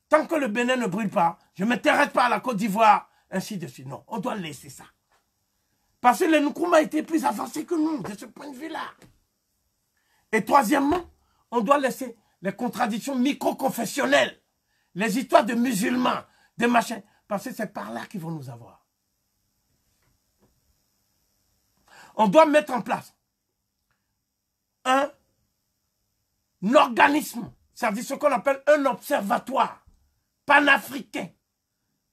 A: Tant que le Bénin ne brûle pas, je ne m'intéresse pas à la Côte d'Ivoire, ainsi de suite. Non, on doit laisser ça. Parce que les Nkrumah étaient plus avancés que nous, de ce point de vue-là. Et troisièmement, on doit laisser les contradictions micro-confessionnelles, les histoires de musulmans, de machins, parce que c'est par là qu'ils vont nous avoir. On doit mettre en place un organisme, c'est-à-dire ce qu'on appelle un observatoire panafricain,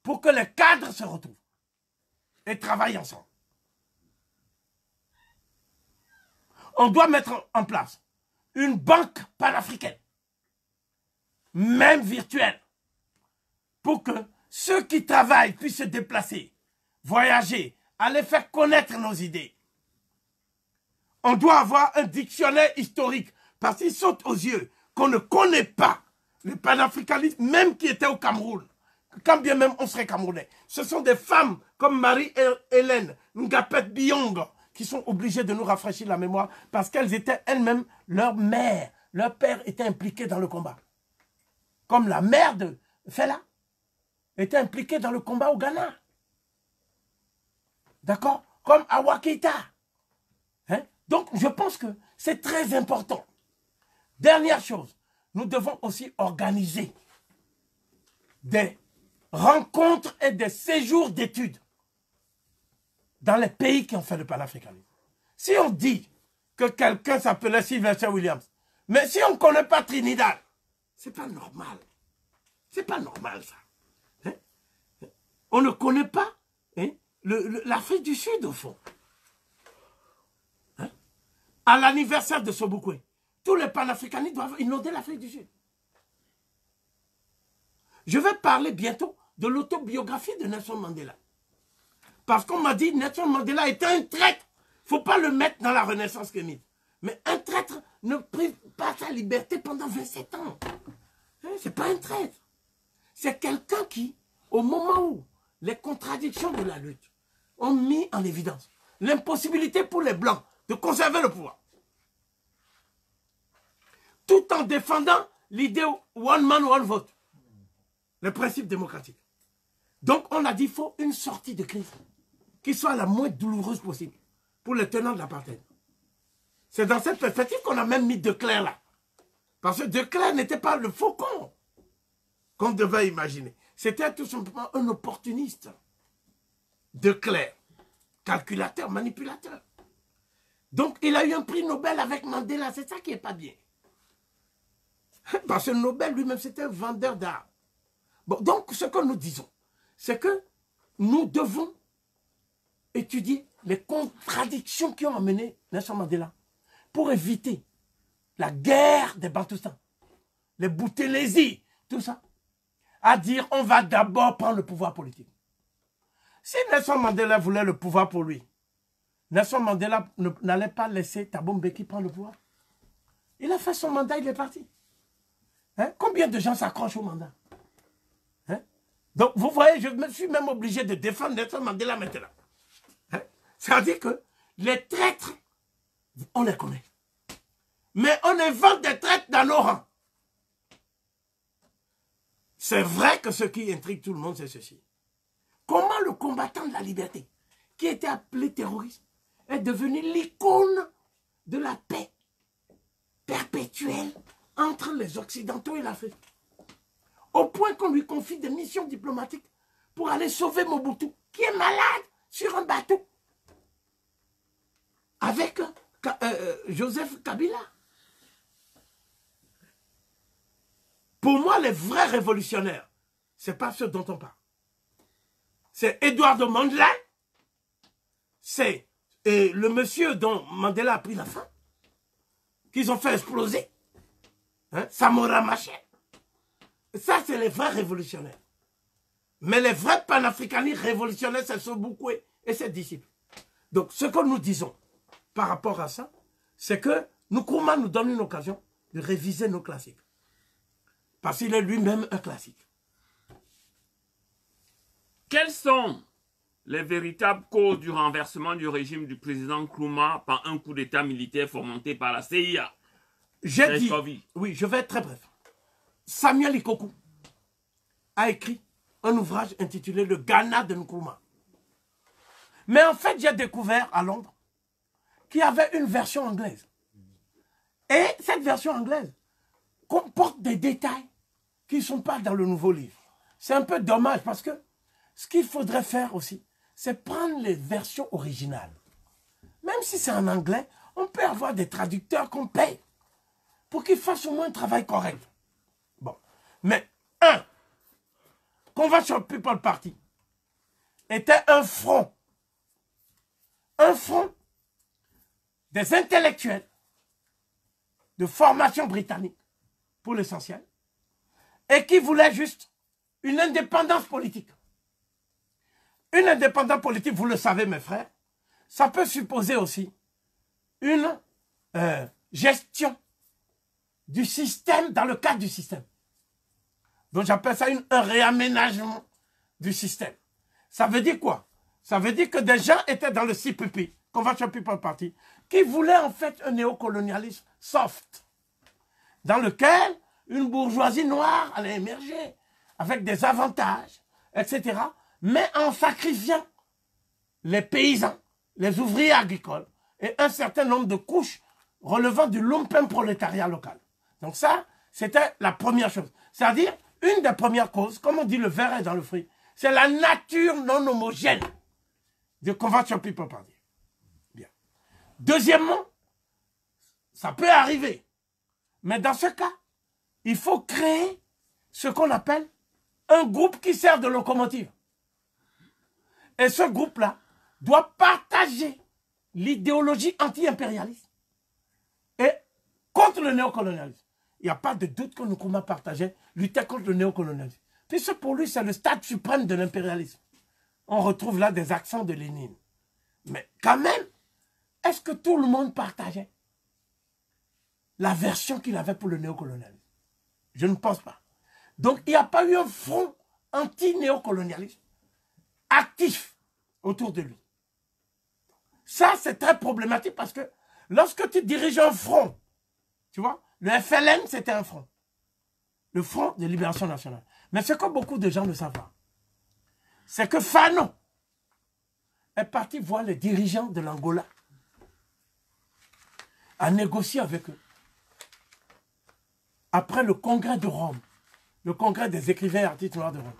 A: pour que les cadres se retrouvent et travaillent ensemble. On doit mettre en place une banque panafricaine, même virtuelle, pour que ceux qui travaillent puissent se déplacer, voyager, aller faire connaître nos idées. On doit avoir un dictionnaire historique, parce qu'il saute aux yeux qu'on ne connaît pas le panafricanisme, même qui était au Cameroun. Quand bien même on serait camerounais. Ce sont des femmes comme Marie-Hélène Ngapet Biyong qui sont obligées de nous rafraîchir la mémoire parce qu'elles étaient elles-mêmes leur mère. Leur père était impliqué dans le combat. Comme la mère de Fela était impliquée dans le combat au Ghana. D'accord? Comme Awa Keïta. Hein? Donc je pense que c'est très important. Dernière chose, nous devons aussi organiser des rencontres et des séjours d'études dans les pays qui ont fait le panafricanisme. Si on dit que quelqu'un s'appelait Sylvester Williams, mais si on ne connaît pas Trinidad, c'est pas normal. C'est pas normal ça. Hein? On ne connaît pas hein, l'Afrique du Sud au fond. Hein? À l'anniversaire de Sobukwe, tous les panafricanistes doivent inonder l'Afrique du Sud. Je vais parler bientôt de l'autobiographie de Nelson Mandela. Parce qu'on m'a dit que Nelson Mandela était un traître. Il ne faut pas le mettre dans la Renaissance kémite. Mais un traître ne prive pas sa liberté pendant 27 ans. Ce n'est pas un traître. C'est quelqu'un qui, au moment où les contradictions de la lutte ont mis en évidence l'impossibilité pour les Blancs de conserver le pouvoir, tout en défendant l'idée one man, one vote, le principe démocratique. Donc on a dit qu'il faut une sortie de crise qui soit la moins douloureuse possible pour les tenants de l'apartheid. C'est dans cette perspective qu'on a même mis De Clercq là. Parce que De Clercq n'était pas le faucon qu'on devait imaginer. C'était tout simplement un opportuniste. De Clercq, calculateur, manipulateur. Donc il a eu un prix Nobel avec Mandela, c'est ça qui n'est pas bien. Parce que Nobel lui-même c'était un vendeur d'art. Bon, donc ce que nous disons, c'est que nous devons étudier les contradictions qui ont amené Nelson Mandela pour éviter la guerre des Bantoustans, les Boutelesi, tout ça, à dire on va d'abord prendre le pouvoir politique. Si Nelson Mandela voulait le pouvoir pour lui, Nelson Mandela n'allait pas laisser Thabo Mbeki prendre le pouvoir. Il a fait son mandat, il est parti. Hein? Combien de gens s'accrochent au mandat? Hein? Donc vous voyez, je me suis même obligé de défendre Nelson Mandela maintenant. Hein? C'est-à-dire que les traîtres, on les connaît. Mais on invente des traîtres dans nos rangs. C'est vrai que ce qui intrigue tout le monde, c'est ceci. Comment le combattant de la liberté, qui était appelé terroriste, est devenu l'icône de la paix perpétuelle entre les Occidentaux et l'Afrique. Au point qu'on lui confie des missions diplomatiques pour aller sauver Mobutu, qui est malade sur un bateau, avec Joseph Kabila. Pour moi, les vrais révolutionnaires, ce n'est pas ceux dont on parle. C'est Eduardo Mondlane, c'est le monsieur dont Mandela a pris la fin, qu'ils ont fait exploser, hein, Samora Machel. Ça, c'est les vrais révolutionnaires. Mais les vrais panafricanistes révolutionnaires, c'est Sobukwe et ses disciples. Donc, ce que nous disons par rapport à ça, c'est que Nkrumah nous donne une occasion de réviser nos classiques. Parce qu'il est lui-même un classique.
B: Quelles sont les véritables causes du renversement du régime du président Nkrumah par un coup d'état militaire fomenté par la CIA?
A: J'ai dit, oui, je vais être très bref. Samuel Ikoku a écrit un ouvrage intitulé Le Ghana de Nkrumah. Mais en fait, j'ai découvert à Londres qu'il y avait une version anglaise. Et cette version anglaise comporte des détails qui ne sont pas dans le nouveau livre. C'est un peu dommage parce que ce qu'il faudrait faire aussi, c'est prendre les versions originales. Même si c'est en anglais, on peut avoir des traducteurs qu'on paye pour qu'ils fassent au moins un travail correct. Bon. Mais, Convention People Party était un front des intellectuels de formation britannique, pour l'essentiel, et qui voulait juste une indépendance politique. Une indépendance politique, vous le savez mes frères, ça peut supposer aussi une gestion du système dans le cadre du système. Donc j'appelle ça un réaménagement du système. Ça veut dire quoi? Ça veut dire que des gens étaient dans le CPP, Convention People Party, qui voulaient en fait un néocolonialisme soft, dans lequel une bourgeoisie noire allait émerger, avec des avantages, etc., mais en sacrifiant les paysans, les ouvriers agricoles et un certain nombre de couches relevant du lumpen prolétariat local. Donc ça, c'était la première chose. C'est-à-dire, une des premières causes, comme on dit le verre est dans le fruit, c'est la nature non homogène de Convention People Party. Bien. Deuxièmement, ça peut arriver. Mais dans ce cas, il faut créer ce qu'on appelle un groupe qui sert de locomotive. Et ce groupe-là doit partager l'idéologie anti-impérialiste et contre le néocolonialisme. Il n'y a pas de doute que Nkrumah partageait, luttait contre le néocolonialisme. Puisque pour lui, c'est le stade suprême de l'impérialisme. On retrouve là des accents de Lénine. Mais quand même, est-ce que tout le monde partageait la version qu'il avait pour le néocolonialisme? Je ne pense pas. Donc, il n'y a pas eu un front anti-néocolonialisme actifs autour de lui. Ça, c'est très problématique parce que lorsque tu diriges un front, tu vois, le FLN, c'était un front. Le Front de Libération Nationale. Mais ce que beaucoup de gens ne savent pas, c'est que Fanon est parti voir les dirigeants de l'Angola à négocier avec eux. Après le congrès de Rome, le congrès des écrivains et artistes noirs de Rome.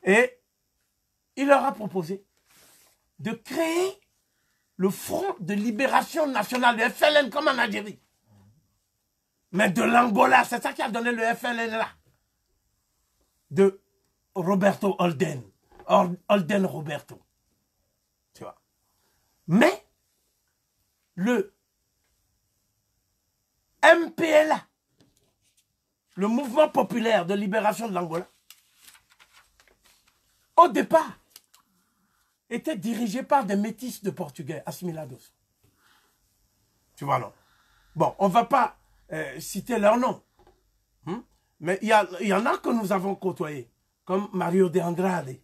A: Et il leur a proposé de créer le Front de Libération Nationale, le FLN, comme en Algérie. Mais de l'Angola, c'est ça qui a donné le FLN là. De Roberto Holden. Holden Roberto. Tu vois. Mais le MPLA, le mouvement populaire de libération de l'Angola, au départ, était dirigé par des métis de Portugais, assimilados. Tu vois, non? Bon, on ne va pas citer leur nom. Mais il y en a que nous avons côtoyés, comme Mario de Andrade,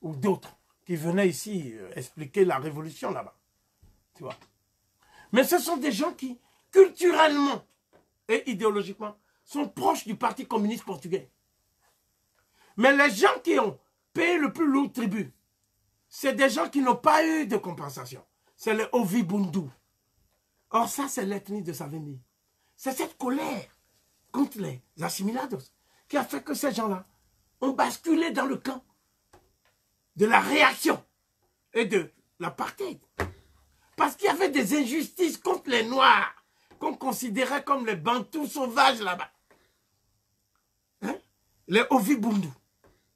A: ou d'autres, qui venaient ici expliquer la révolution là-bas. Tu vois. Mais ce sont des gens qui, culturellement et idéologiquement, sont proches du Parti communiste portugais. Mais les gens qui ont payé le plus lourd tribut, c'est des gens qui n'ont pas eu de compensation. C'est les Ovibundu. Or ça, c'est l'ethnie de Savimbi. C'est cette colère contre les assimilados qui a fait que ces gens-là ont basculé dans le camp de la réaction et de l'apartheid. Parce qu'il y avait des injustices contre les Noirs qu'on considérait comme les Bantous sauvages là-bas. Hein? Les Ovibundu.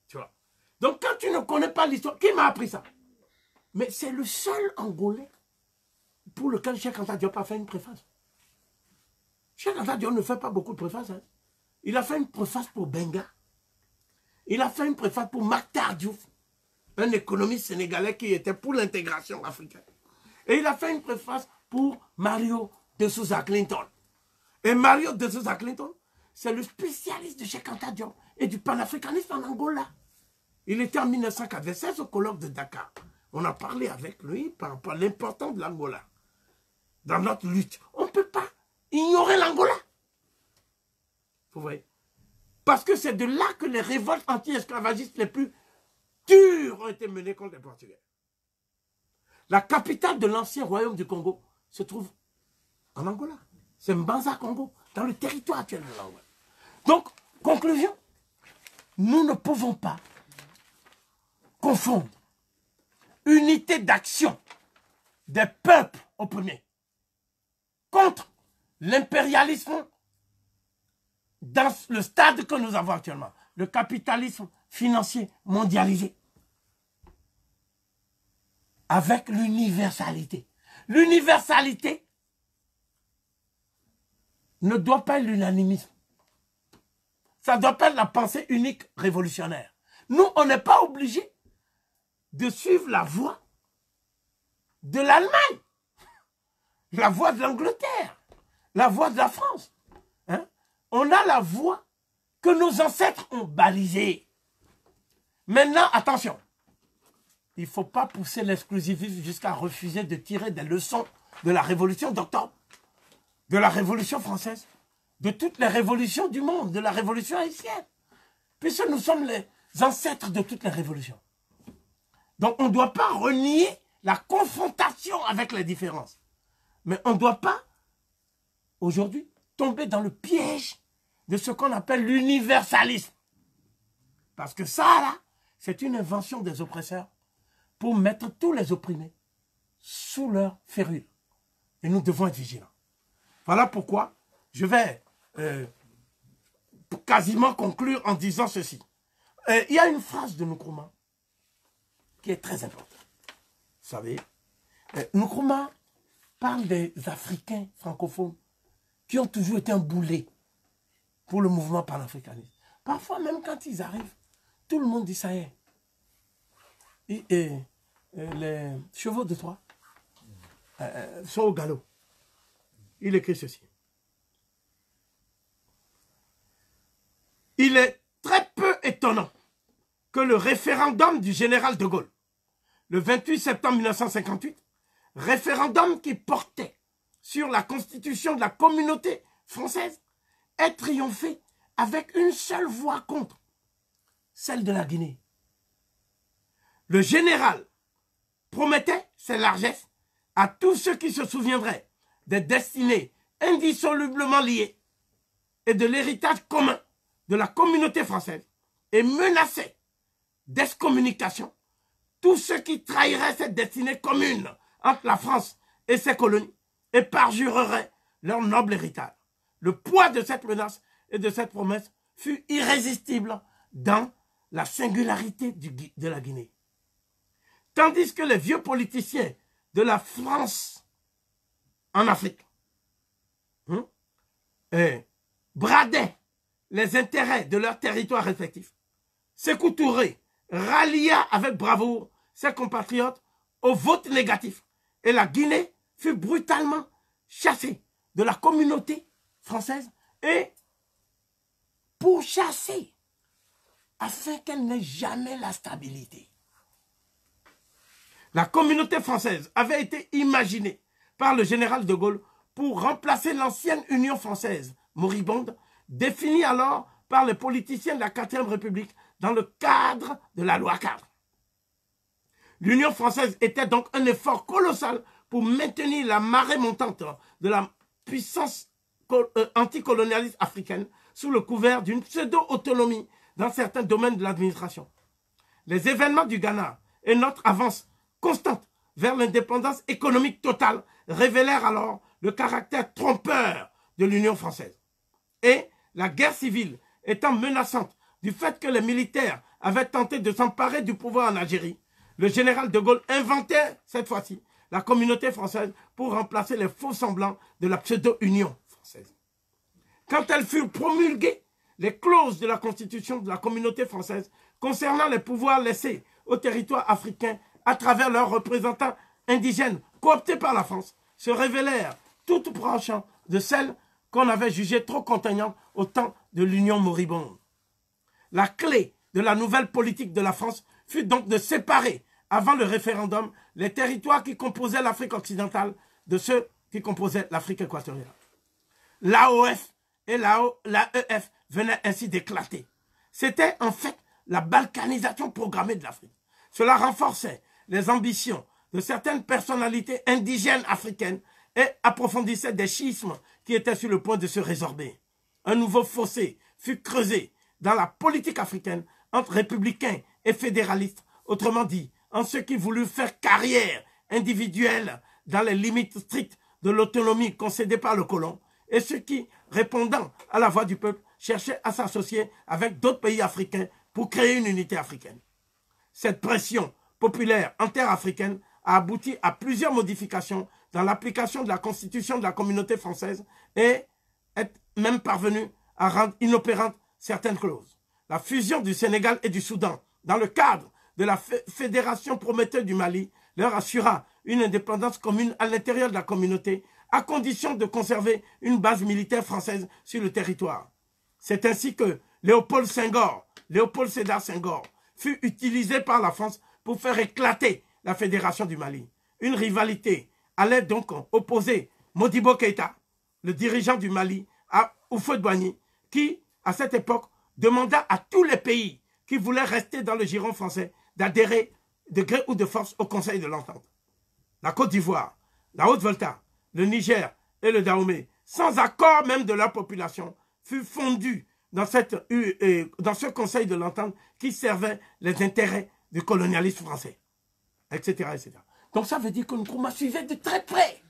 A: Tu vois. Donc quand tu ne connais pas l'histoire, qui m'a appris ça? Mais c'est le seul Angolais pour lequel Cheikh Anta Diop a fait une préface. Cheikh Anta Diop ne fait pas beaucoup de préfaces. Hein. Il a fait une préface pour Benga. Il a fait une préface pour Makhtar Diouf, un économiste sénégalais qui était pour l'intégration africaine. Et il a fait une préface pour Mario de Souza Clinton. Et Mario de Souza Clinton, c'est le spécialiste de Cheikh Anta Diop et du panafricanisme en Angola. Il était en 1996 au colloque de Dakar. On a parlé avec lui par rapport à l'importance de l'Angola dans notre lutte. On ne peut pas ignorer l'Angola. Vous voyez? Parce que c'est de là que les révoltes anti-esclavagistes les plus dures ont été menées contre les Portugais. La capitale de l'ancien royaume du Congo se trouve en Angola. C'est Mbanza Congo, dans le territoire actuel de l'Angola. Donc, conclusion, nous ne pouvons pas confondre unité d'action des peuples opprimés contre l'impérialisme dans le stade que nous avons actuellement, le capitalisme financier mondialisé, avec l'universalité. L'universalité ne doit pas être l'unanimisme. Ça doit pas être la pensée unique révolutionnaire. Nous, on n'est pas obligé de suivre la voie de l'Allemagne, la voie de l'Angleterre, la voie de la France. Hein? On a la voie que nos ancêtres ont balisée. Maintenant, attention, il ne faut pas pousser l'exclusivisme jusqu'à refuser de tirer des leçons de la Révolution d'octobre, de la Révolution française, de toutes les révolutions du monde, de la Révolution haïtienne, puisque nous sommes les ancêtres de toutes les révolutions. Donc on ne doit pas renier la confrontation avec les différences. Mais on ne doit pas, aujourd'hui, tomber dans le piège de ce qu'on appelle l'universalisme. Parce que ça, là, c'est une invention des oppresseurs pour mettre tous les opprimés sous leur férule. Et nous devons être vigilants. Voilà pourquoi je vais quasiment conclure en disant ceci. Il y a une phrase de Nkrumah qui est très importante. Vous savez, Nkrumah parle des Africains francophones qui ont toujours été un boulet pour le mouvement panafricaniste. Parfois, même quand ils arrivent, tout le monde dit ça y est. Les chevaux de Troie sont au galop. Il écrit ceci. Il est très peu étonnant que le référendum du général de Gaulle, le 28 septembre 1958, référendum qui portait sur la constitution de la communauté française, ait triomphé avec une seule voix contre, celle de la Guinée. Le général promettait ses largesses à tous ceux qui se souviendraient des destinées indissolublement liées et de l'héritage commun de la communauté française et menaçait d'excommunication tous ceux qui trahiraient cette destinée commune entre la France et ses colonies et parjureraient leur noble héritage. Le poids de cette menace et de cette promesse fut irrésistible dans la singularité de la Guinée. Tandis que les vieux politiciens de la France en Afrique bradaient les intérêts de leurs territoires respectifs, Sékou Touré rallia avec bravoure ses compatriotes au vote négatif et la Guinée fut brutalement chassée de la communauté française et pourchassée afin qu'elle n'ait jamais la stabilité. La communauté française avait été imaginée par le général de Gaulle pour remplacer l'ancienne Union française moribonde, définie alors par les politiciens de la 4e République dans le cadre de la loi cadre. L'Union française était donc un effort colossal pour maintenir la marée montante de la puissance anticolonialiste africaine sous le couvert d'une pseudo-autonomie dans certains domaines de l'administration. Les événements du Ghana et notre avance constante vers l'indépendance économique totale révélèrent alors le caractère trompeur de l'Union française. Et la guerre civile étant menaçante du fait que les militaires avaient tenté de s'emparer du pouvoir en Algérie, le général de Gaulle inventait cette fois-ci la communauté française pour remplacer les faux semblants de la pseudo-Union française. Quand elles furent promulguées, les clauses de la constitution de la communauté française concernant les pouvoirs laissés aux territoires africains à travers leurs représentants indigènes cooptés par la France se révélèrent toutes proches de celles qu'on avait jugées trop contraignantes au temps de l'Union moribonde. La clé de la nouvelle politique de la France fut donc de séparer, avant le référendum, les territoires qui composaient l'Afrique occidentale de ceux qui composaient l'Afrique équatoriale. L'AOF et l'AEF venaient ainsi d'éclater. C'était en fait la balkanisation programmée de l'Afrique. Cela renforçait les ambitions de certaines personnalités indigènes africaines et approfondissait des schismes qui étaient sur le point de se résorber. Un nouveau fossé fut creusé dans la politique africaine entre républicains et fédéralistes, autrement dit, en ceux qui voulurent faire carrière individuelle dans les limites strictes de l'autonomie concédée par le colon, et ceux qui, répondant à la voix du peuple, cherchaient à s'associer avec d'autres pays africains pour créer une unité africaine. Cette pression populaire interafricaine a abouti à plusieurs modifications dans l'application de la constitution de la communauté française et est même parvenue à rendre inopérantes certaines clauses. La fusion du Sénégal et du Soudan dans le cadre de la fédération prometteuse du Mali leur assura une indépendance commune à l'intérieur de la communauté à condition de conserver une base militaire française sur le territoire. C'est ainsi que Léopold Sédar Senghor, fut utilisé par la France pour faire éclater la fédération du Mali. Une rivalité allait donc opposer Modibo Keïta, le dirigeant du Mali, à Houphouët-Boigny, qui, à cette époque, demanda à tous les pays qui voulaient rester dans le giron français d'adhérer de gré ou de force au Conseil de l'Entente. La Côte d'Ivoire, la Haute-Volta, le Niger et le Dahomey, sans accord même de leur population, furent fondus dans ce Conseil de l'Entente qui servait les intérêts du colonialisme français, etc., etc. Donc ça veut dire que Nkrumah suivait de très près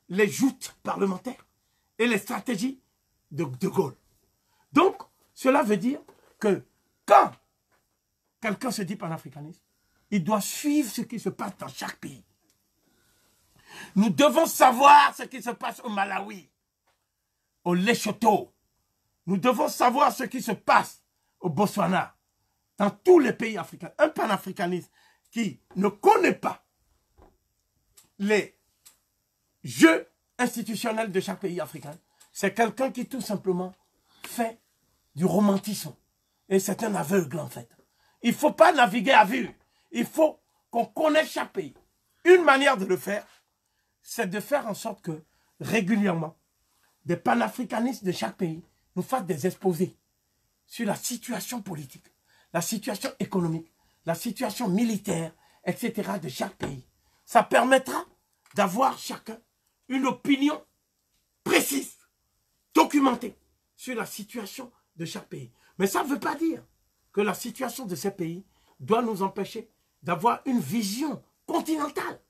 A: les joutes parlementaires et les stratégies de Gaulle. Donc, cela veut dire que quand quelqu'un se dit panafricaniste, il doit suivre ce qui se passe dans chaque pays. Nous devons savoir ce qui se passe au Malawi, au Lesotho. Nous devons savoir ce qui se passe au Botswana, dans tous les pays africains. Un panafricaniste qui ne connaît pas les jeux institutionnels de chaque pays africain, c'est quelqu'un qui tout simplement fait du romantisme. Et c'est un aveugle en fait. Il ne faut pas naviguer à vue. Il faut qu'on connaisse chaque pays. Une manière de le faire, c'est de faire en sorte que régulièrement, des panafricanistes de chaque pays nous fassent des exposés sur la situation politique, la situation économique, la situation militaire, etc. de chaque pays. Ça permettra d'avoir chacun une opinion précise, documentée sur la situation de chaque pays. Mais ça ne veut pas dire que la situation de ces pays doit nous empêcher d'avoir une vision continentale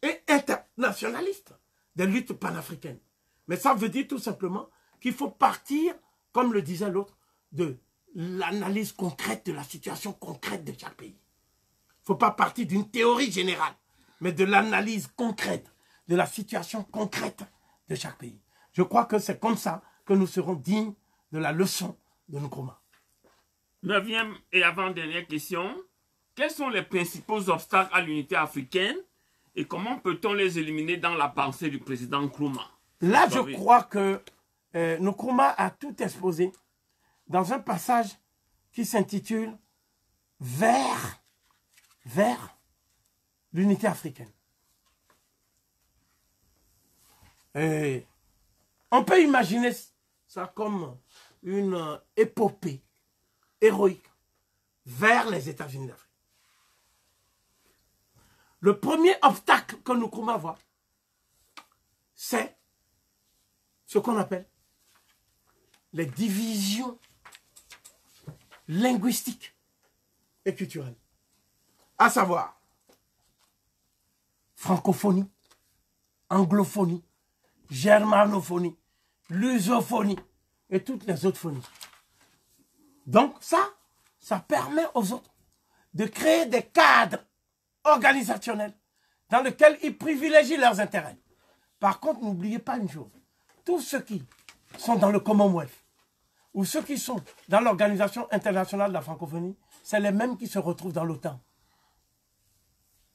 A: et internationaliste des luttes panafricaines. Mais ça veut dire tout simplement qu'il faut partir, comme le disait l'autre, de l'analyse concrète de la situation concrète de chaque pays. Il ne faut pas partir d'une théorie générale, mais de l'analyse concrète de la situation concrète de chaque pays. Je crois que c'est comme ça que nous serons dignes de la leçon de Nkrumah.
B: 9e et avant-dernière question. Quels sont les principaux obstacles à l'unité africaine et comment peut-on les éliminer dans la pensée du président Nkrumah?
A: Là, je crois que Nkrumah a tout exposé dans un passage qui s'intitule « Vers l'unité africaine ». Et on peut imaginer ça comme une épopée héroïque vers les États-Unis d'Afrique. Le premier obstacle que Nkrumah voit, c'est ce qu'on appelle les divisions linguistiques et culturelles. À savoir, francophonie, anglophonie, germanophonie, lusophonie et toutes les autres phonies. Donc ça permet aux autres de créer des cadres organisationnels dans lesquels ils privilégient leurs intérêts. Par contre, n'oubliez pas une chose, tous ceux qui sont dans le Commonwealth ou ceux qui sont dans l'Organisation internationale de la francophonie, c'est les mêmes qui se retrouvent dans l'OTAN.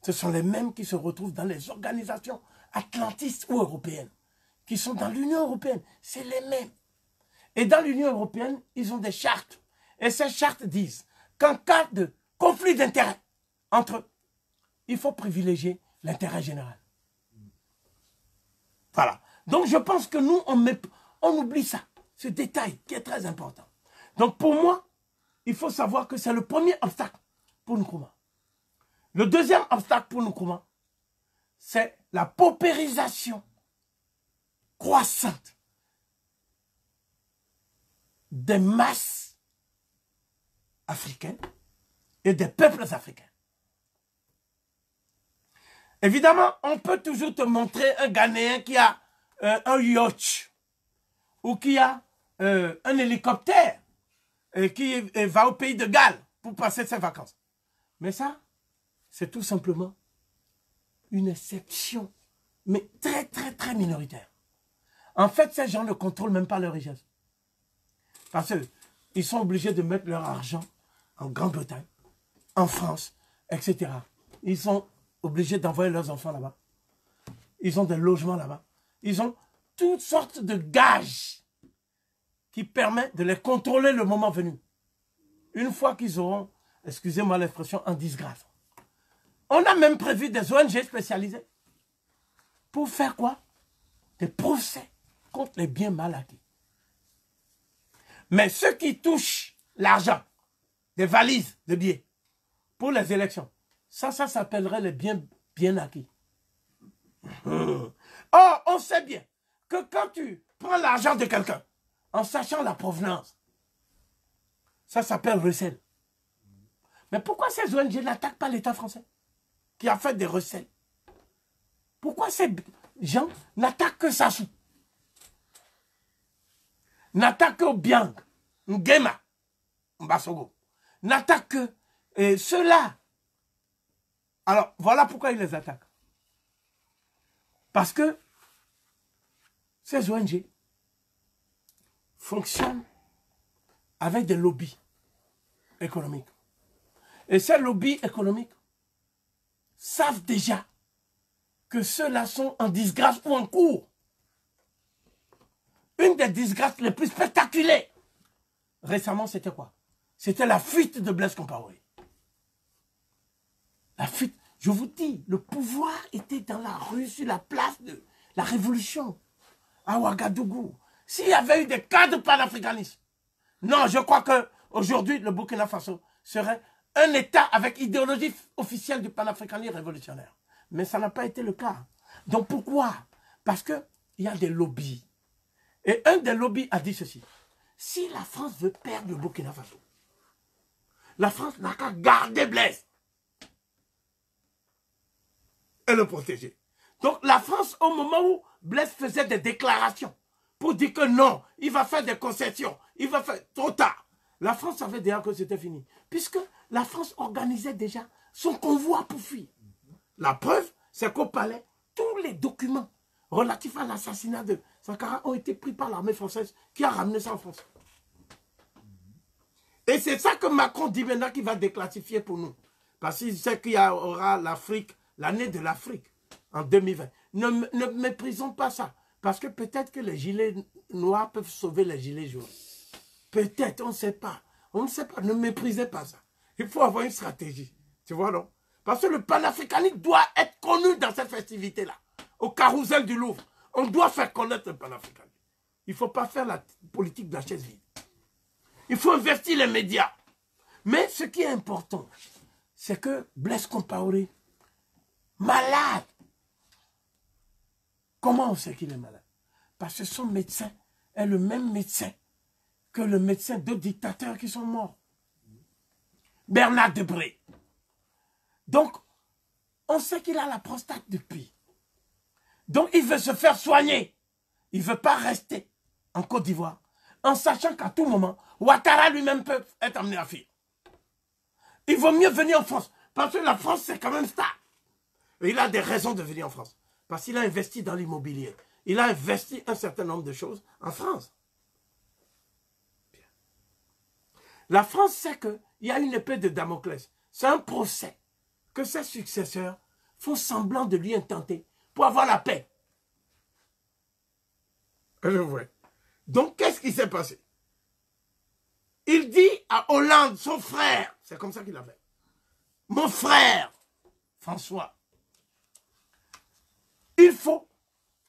A: Ce sont les mêmes qui se retrouvent dans les organisations atlantistes ou européennes, qui sont dans l'Union européenne. C'est les mêmes. Et dans l'Union européenne, ils ont des chartes. Et ces chartes disent qu'en cas de conflit d'intérêts entre eux, il faut privilégier l'intérêt général. Voilà. Donc je pense que nous, on oublie ça, ce détail qui est très important. Donc pour moi, il faut savoir que c'est le premier obstacle pour Nkrumah. Le deuxième obstacle pour Nkrumah, c'est la paupérisation croissante des masses africaines et des peuples africains. Évidemment, on peut toujours te montrer un Ghanéen qui a un yacht ou qui a un hélicoptère et qui va au pays de Galles pour passer ses vacances. Mais ça, c'est tout simplement une exception, mais très, très, très minoritaire. En fait, ces gens ne contrôlent même pas leur richesse. Parce qu'ils sont obligés de mettre leur argent en Grande-Bretagne, en France, etc. Ils sont obligés d'envoyer leurs enfants là-bas. Ils ont des logements là-bas. Ils ont toutes sortes de gages qui permettent de les contrôler le moment venu. Une fois qu'ils auront, excusez-moi l'expression, en disgrâce. On a même prévu des ONG spécialisées. Pour faire quoi? Des procès contre les biens mal acquis. Mais ceux qui touchent l'argent des valises de billets pour les élections, ça s'appellerait les biens bien acquis. Or, on sait bien que quand tu prends l'argent de quelqu'un, en sachant la provenance, ça s'appelle recel. Mais pourquoi ces ONG n'attaquent pas l'État français qui a fait des recels? Pourquoi ces gens n'attaquent que Sassou? N'attaquent que Obiang, Nguema, Mbasogo. N'attaquent que ceux-là. Alors, voilà pourquoi ils les attaquent. Parce que ces ONG fonctionnent avec des lobbies économiques. Et ces lobbies économiques savent déjà que ceux-là sont en disgrâce ou en cours. Une des disgrâces les plus spectaculaires récemment, c'était quoi? C'était la fuite de Blaise Compaoré. La fuite, je vous dis, le pouvoir était dans la rue, sur la place de la Révolution, à Ouagadougou. S'il y avait eu des cadres panafricanistes, non, je crois qu'aujourd'hui, le Burkina Faso serait un État avec idéologie officielle du panafricanisme révolutionnaire. Mais ça n'a pas été le cas. Donc pourquoi? Parce qu'il y a des lobbies. Et un des lobbies a dit ceci. Si la France veut perdre le Burkina Faso, la France n'a qu'à garder Blaise et le protéger. Donc la France, au moment où Blaise faisait des déclarations pour dire que non, il va faire des concessions, il va faire trop tard. La France savait déjà que c'était fini. Puisque la France organisait déjà son convoi pour fuir. La preuve, c'est qu'au palais, tous les documents relatifs à l'assassinat de Sankara ont été pris par l'armée française qui a ramené ça en France. Et c'est ça que Macron dit maintenant qu'il va déclassifier pour nous. Parce qu'il sait qu'il y aura l'Afrique, l'année de l'Afrique en 2020. Ne méprisons pas ça. Parce que peut-être que les gilets noirs peuvent sauver les gilets jaunes. Peut-être, on ne sait pas. On ne sait pas. Ne méprisez pas ça. Il faut avoir une stratégie. Tu vois, non? Parce que le panafricanisme doit être connu dans cette festivité-là. Au carrousel du Louvre. On doit faire connaître le panafricanisme. Il ne faut pas faire la politique de la chaise vide. Il faut investir les médias. Mais ce qui est important, c'est que Blaise Compaoré, malade. Comment on sait qu'il est malade? Parce que son médecin est le même médecin que le médecin d'autres dictateurs qui sont morts. Bernard Debré. Donc, on sait qu'il a la prostate depuis. Donc, il veut se faire soigner. Il ne veut pas rester en Côte d'Ivoire, en sachant qu'à tout moment, Ouattara lui-même peut être amené à fuir. Il vaut mieux venir en France, parce que la France, c'est quand même star. Et il a des raisons de venir en France. Parce qu'il a investi dans l'immobilier. Il a investi un certain nombre de choses en France. Bien. La France sait qu'il y a une épée de Damoclès. C'est un procès que ses successeurs font semblant de lui intenter pour avoir la paix. Je vois. Donc, qu'est-ce qui s'est passé? Il dit à Hollande, son frère, c'est comme ça qu'il l'appelle, mon frère, François, il faut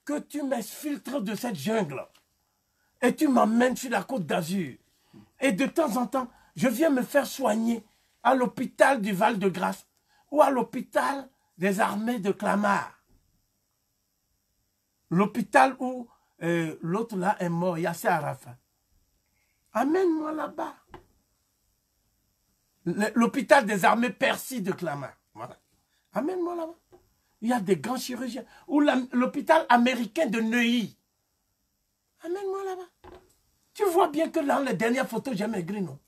A: que tu m'exfiltres de cette jungle et tu m'emmènes sur la Côte d'Azur. Et de temps en temps, je viens me faire soigner à l'hôpital du Val-de-Grâce ou à l'hôpital des armées de Clamart. L'hôpital où l'autre là est mort, Yasser Arafat. Amène-moi là-bas. L'hôpital des armées Percy de Clamart. Voilà. Amène-moi là-bas. Il y a des grands chirurgiens. Ou l'hôpital américain de Neuilly. Amène-moi là-bas. Tu vois bien que dans les dernières photos, j'ai maigri, non?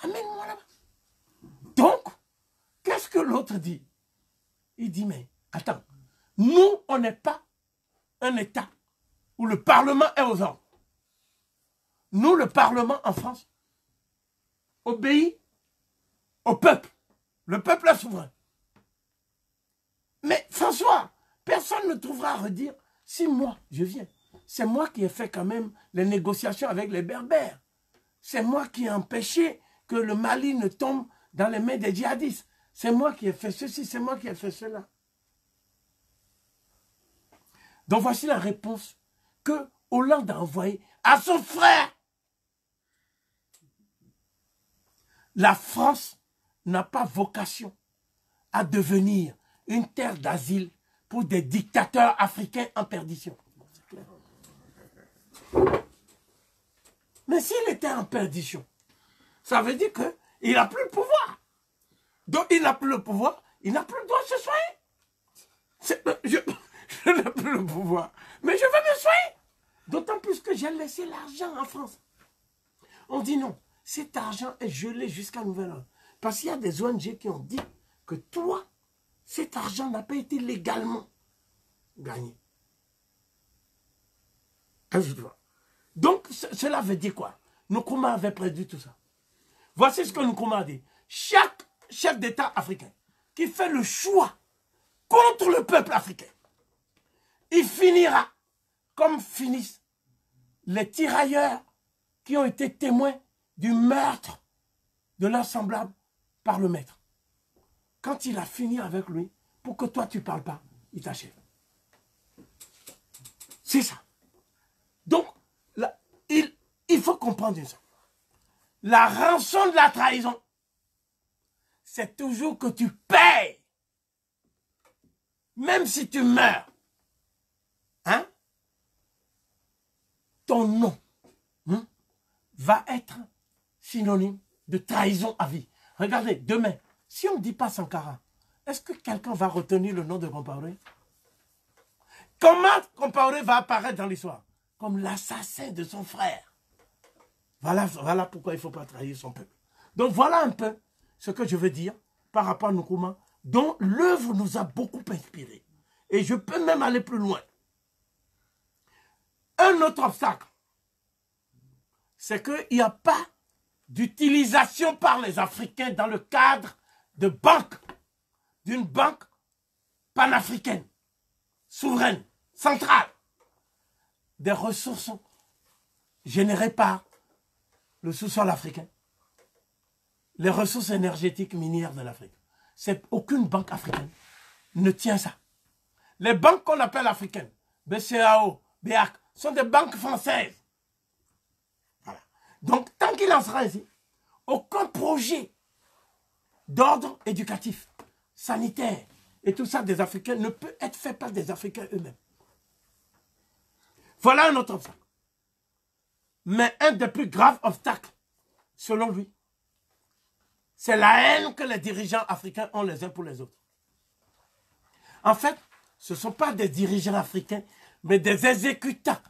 A: Amène-moi là-bas. Donc, qu'est-ce que l'autre dit? Il dit, mais attends, nous, on n'est pas un État où le Parlement est aux ordres. Nous, le Parlement en France, obéit au peuple. Le peuple est souverain. Mais François, personne ne trouvera à redire si moi, je viens. C'est moi qui ai fait quand même les négociations avec les Berbères. C'est moi qui ai empêché que le Mali ne tombe dans les mains des djihadistes. C'est moi qui ai fait ceci, c'est moi qui ai fait cela. Donc voici la réponse que Hollande a envoyée à son frère. La France n'a pas vocation à devenir une terre d'asile pour des dictateurs africains en perdition. C'est clair. Mais s'il était en perdition, ça veut dire qu'il n'a plus le pouvoir. Donc il n'a plus le pouvoir, il n'a plus le droit de se soigner. Je n'ai plus le pouvoir, mais je veux me soigner. D'autant plus que j'ai laissé l'argent en France. On dit non, cet argent est gelé jusqu'à nouvel ordre. Parce qu'il y a des ONG qui ont dit que toi, cet argent n'a pas été légalement gagné. Donc, cela veut dire quoi? Nkrumah avait prédit tout ça. Voici ce que Nkrumah a dit. Chaque chef d'État africain qui fait le choix contre le peuple africain, il finira comme finissent les tirailleurs qui ont été témoins du meurtre de leurs semblables par le maître. quand il a fini avec lui, pour que toi tu ne parles pas, il t'achève. C'est ça. Donc, là, il faut comprendre une chose. La rançon de la trahison, c'est toujours que tu payes. Même si tu meurs, hein, ton nom va être synonyme de trahison à vie. Regardez, demain, si on ne dit pas Sankara, est-ce que quelqu'un va retenir le nom de Compaoré? Comment Compaoré va apparaître dans l'histoire? Comme l'assassin de son frère. Voilà pourquoi il ne faut pas trahir son peuple. Donc voilà un peu ce que je veux dire par rapport à Nkrumah, dont l'œuvre nous a beaucoup inspiré. Et je peux même aller plus loin. Un autre obstacle, c'est qu'il n'y a pas d'utilisation par les Africains dans le cadre de banque, d'une banque panafricaine, souveraine, centrale, des ressources générées par le sous-sol africain, les ressources énergétiques minières de l'Afrique. Aucune banque africaine ne tient ça. Les banques qu'on appelle africaines, BCAO, BEAC, sont des banques françaises. Voilà. Donc, tant qu'il en sera ainsi, aucun projet d'ordre éducatif, sanitaire et tout ça des Africains ne peut être fait par des Africains eux-mêmes. Voilà un autre obstacle. Mais un des plus graves obstacles, selon lui, c'est la haine que les dirigeants africains ont les uns pour les autres. En fait, ce ne sont pas des dirigeants africains, mais des exécutants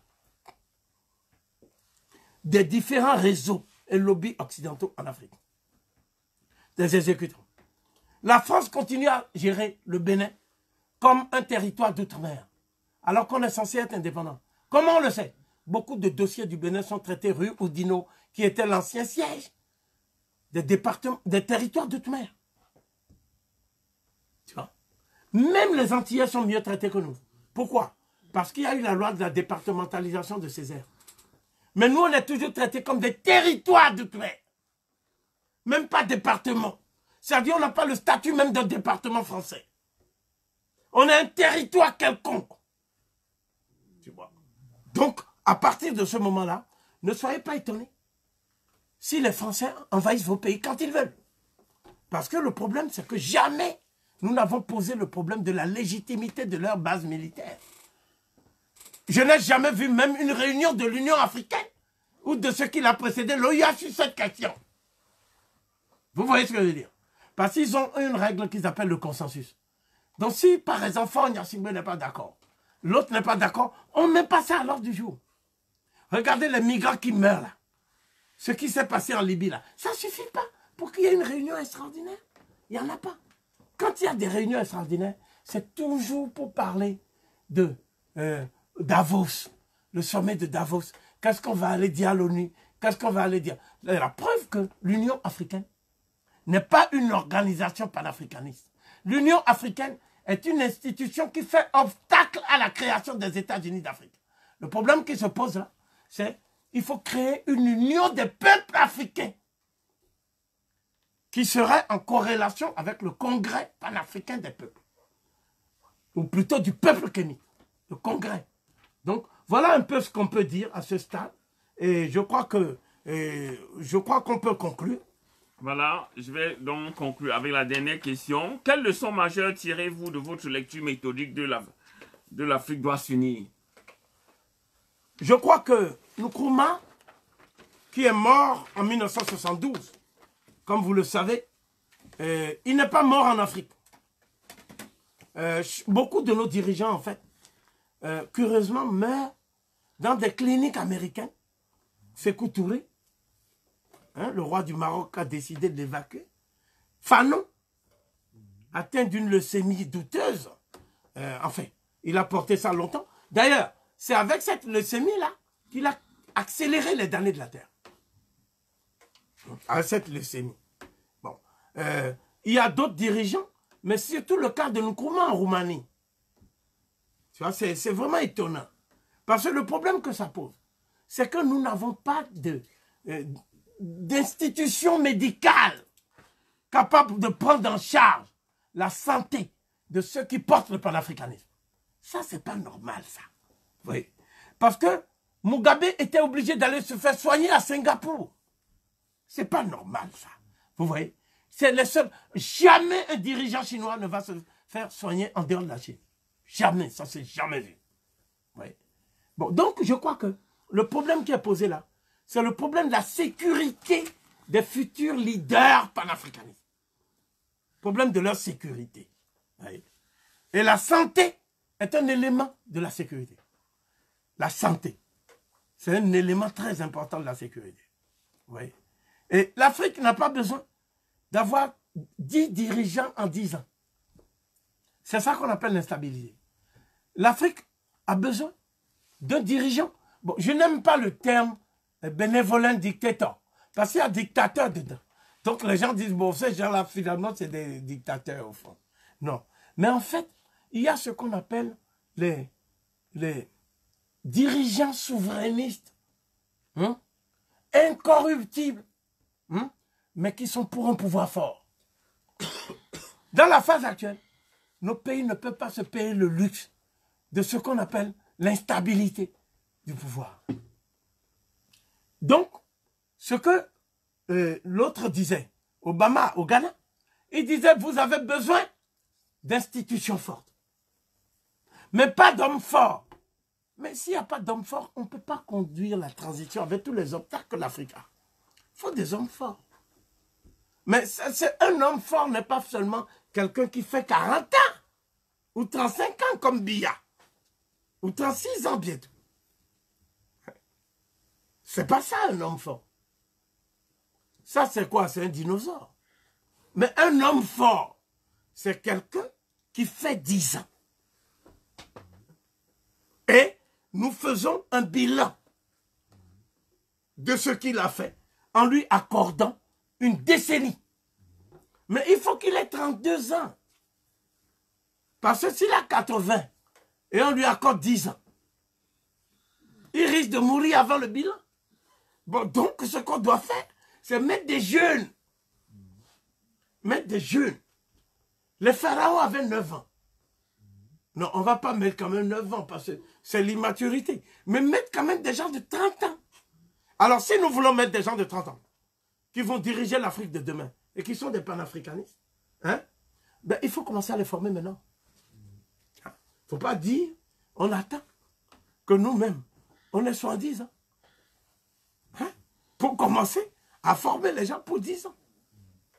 A: des différents réseaux et lobbies occidentaux en Afrique. Des exécutants. La France continue à gérer le Bénin comme un territoire d'outre-mer, alors qu'on est censé être indépendant. Comment on le sait? Beaucoup de dossiers du Bénin sont traités rue Oudinot, qui était l'ancien siège des territoires d'outre-mer. Tu vois? Même les Antillais sont mieux traités que nous. Pourquoi? Parce qu'il y a eu la loi de la départementalisation de ces aires. Mais nous, on est toujours traités comme des territoires d'outre-mer. Même pas département. C'est-à-dire, on n'a pas le statut même d'un département français. On est un territoire quelconque. Tu vois? Donc, à partir de ce moment-là, ne soyez pas étonnés si les Français envahissent vos pays quand ils veulent. Parce que le problème, c'est que jamais nous n'avons posé le problème de la légitimité de leur base militaire. Je n'ai jamais vu même une réunion de l'Union africaine ou de ce qui l'a précédé, l'OIA sur cette question. Vous voyez ce que je veux dire? Parce qu'ils ont une règle qu'ils appellent le consensus. Donc si, par exemple, Faure Gnassingbé n'est pas d'accord, l'autre n'est pas d'accord, on ne met pas ça à l'ordre du jour. Regardez les migrants qui meurent là. Ce qui s'est passé en Libye là. Ça ne suffit pas pour qu'il y ait une réunion extraordinaire. Il n'y en a pas. Quand il y a des réunions extraordinaires, c'est toujours pour parler de Davos, le sommet de Davos. Qu'est-ce qu'on va aller dire à l'ONU? Qu'est-ce qu'on va aller dire? La preuve que l'Union africaine n'est pas une organisation panafricaniste. L'Union africaine est une institution qui fait obstacle à la création des États-Unis d'Afrique. Le problème qui se pose là, c'est qu'il faut créer une union des peuples africains qui serait en corrélation avec le Congrès panafricain des peuples. Ou plutôt du peuple kémi, le Congrès. Donc, voilà un peu ce qu'on peut dire à ce stade. Et je crois qu'on peut conclure.
B: Voilà, je vais donc conclure avec la dernière question. Quelle leçon majeure tirez-vous de votre lecture méthodique de l'Afrique doit s'unir?
A: Je crois que Nkrumah, qui est mort en 1972, comme vous le savez, il n'est pas mort en Afrique. Beaucoup de nos dirigeants, en fait, curieusement, meurent dans des cliniques américaines. Sékou Touré, le roi du Maroc, a décidé de l'évacuer. Fanon, atteint d'une leucémie douteuse, enfin, il a porté ça longtemps. D'ailleurs, c'est avec cette leucémie-là qu'il a accéléré les damnés de la terre. À cette leucémie. Bon, il y a d'autres dirigeants, mais surtout le cas de Nkrumah en Roumanie. Tu vois, c'est vraiment étonnant. Parce que le problème que ça pose, c'est que nous n'avons pas d'institution médicale capable de prendre en charge la santé de ceux qui portent le panafricanisme. Ça, c'est pas normal, ça. Oui. Parce que Mugabe était obligé d'aller se faire soigner à Singapour. C'est pas normal, ça. Vous voyez? C'est le seul. Jamais un dirigeant chinois ne va se faire soigner en dehors de la Chine. Jamais. Ça, c'est jamais vu. Oui. Bon, donc, je crois que le problème qui est posé là, c'est le problème de la sécurité des futurs leaders panafricanistes. Problème de leur sécurité. Oui. Et la santé est un élément de la sécurité. La santé, c'est un élément très important de la sécurité. Oui. Et l'Afrique n'a pas besoin d'avoir 10 dirigeants en 10 ans. C'est ça qu'on appelle l'instabilité. L'Afrique a besoin d'un dirigeant. Bon, je n'aime pas le terme bénévolent dictateur, parce qu'il y a dictateur dedans. Donc les gens disent, bon, ces gens-là, finalement, c'est des dictateurs au fond. Non. Mais en fait, il y a ce qu'on appelle les dirigeants souverainistes, incorruptibles, mais qui sont pour un pouvoir fort. Dans la phase actuelle, nos pays ne peuvent pas se payer le luxe de ce qu'on appelle l'instabilité du pouvoir. Donc, ce que l'autre disait, Obama au Ghana, il disait, vous avez besoin d'institutions fortes, mais pas d'hommes forts. Mais s'il n'y a pas d'hommes forts, on ne peut pas conduire la transition avec tous les obstacles que l'Afrique a. Il faut des hommes forts. Mais un homme fort n'est pas seulement quelqu'un qui fait 40 ans ou 35 ans comme Biya, ou 36 ans bientôt. C'est pas ça un homme fort. Ça c'est quoi? C'est un dinosaure. Mais un homme fort, c'est quelqu'un qui fait 10 ans. Et nous faisons un bilan de ce qu'il a fait en lui accordant une décennie. Mais il faut qu'il ait 32 ans. Parce que s'il a 80 et on lui accorde 10 ans, il risque de mourir avant le bilan. Bon, donc ce qu'on doit faire, c'est mettre des jeunes. Mettre des jeunes. Les pharaons avaient 9 ans. Non, on ne va pas mettre quand même 9 ans parce que c'est l'immaturité. Mais mettre quand même des gens de 30 ans. Alors si nous voulons mettre des gens de 30 ans qui vont diriger l'Afrique de demain et qui sont des panafricanistes, ben, il faut commencer à les former maintenant. Il ne faut pas dire, on attend que nous-mêmes, on ait 70 ans. Pour commencer à former les gens pour 10 ans.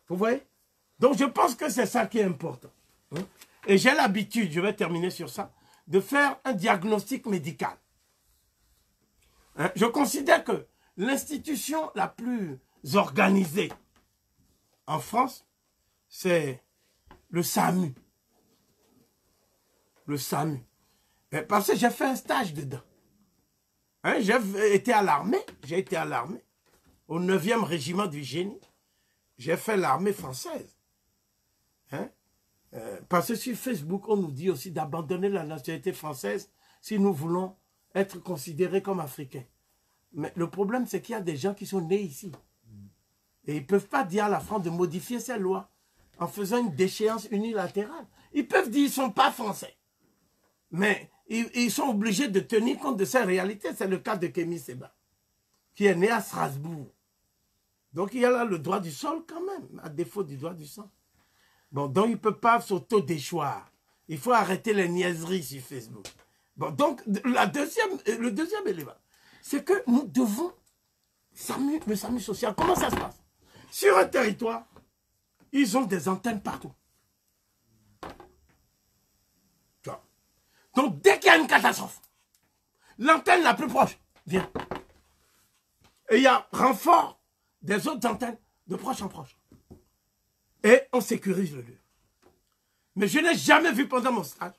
A: Vous voyez? Donc je pense que c'est ça qui est important. Et j'ai l'habitude, je vais terminer sur ça, de faire un diagnostic médical. Je considère que l'institution la plus organisée en France, c'est le SAMU. Le SAMU. Parce que j'ai fait un stage dedans. J'ai été à l'armée, au 9e régiment du génie. J'ai fait l'armée française. Parce que sur Facebook, on nous dit aussi d'abandonner la nationalité française si nous voulons être considérés comme Africains. Mais le problème, c'est qu'il y a des gens qui sont nés ici. Et ils ne peuvent pas dire à la France de modifier ses lois en faisant une déchéance unilatérale. Ils peuvent dire qu'ils ne sont pas français. Mais ils sont obligés de tenir compte de ces réalités. C'est le cas de Kémy Séba, qui est né à Strasbourg. Donc il y a là le droit du sol quand même, à défaut du droit du sang. Bon, donc il ne peut pas s'auto-déchoir. Il faut arrêter les niaiseries sur Facebook. Bon, donc le deuxième élément, c'est que nous devons, le SAMU social, comment ça se passe? Sur un territoire, ils ont des antennes partout. Donc dès qu'il y a une catastrophe, l'antenne la plus proche vient. Et il y a renfort des autres antennes de proche en proche. Et on sécurise le lieu. Mais je n'ai jamais vu pendant mon stage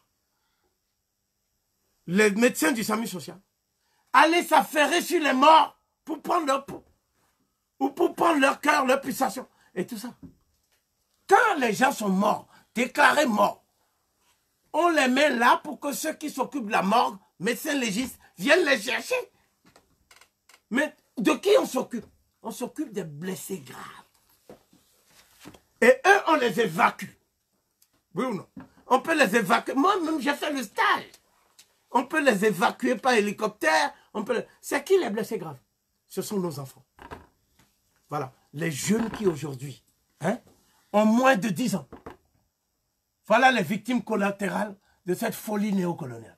A: les médecins du SAMU social aller s'affairer sur les morts pour prendre leur peau. Ou pour prendre leur cœur, leur pulsation. Et tout ça. Quand les gens sont morts, déclarés morts, on les met là pour que ceux qui s'occupent de la morgue, médecins légistes, viennent les chercher. Mais de qui on s'occupe? On s'occupe des blessés graves. Et eux, on les évacue. Oui ou non? On peut les évacuer. Moi-même, j'ai fait le stage. On peut les évacuer par hélicoptère. C'est qui les blessés graves? Ce sont nos enfants. Voilà. Les jeunes qui aujourd'hui ont moins de 10 ans. Voilà les victimes collatérales de cette folie néocoloniale.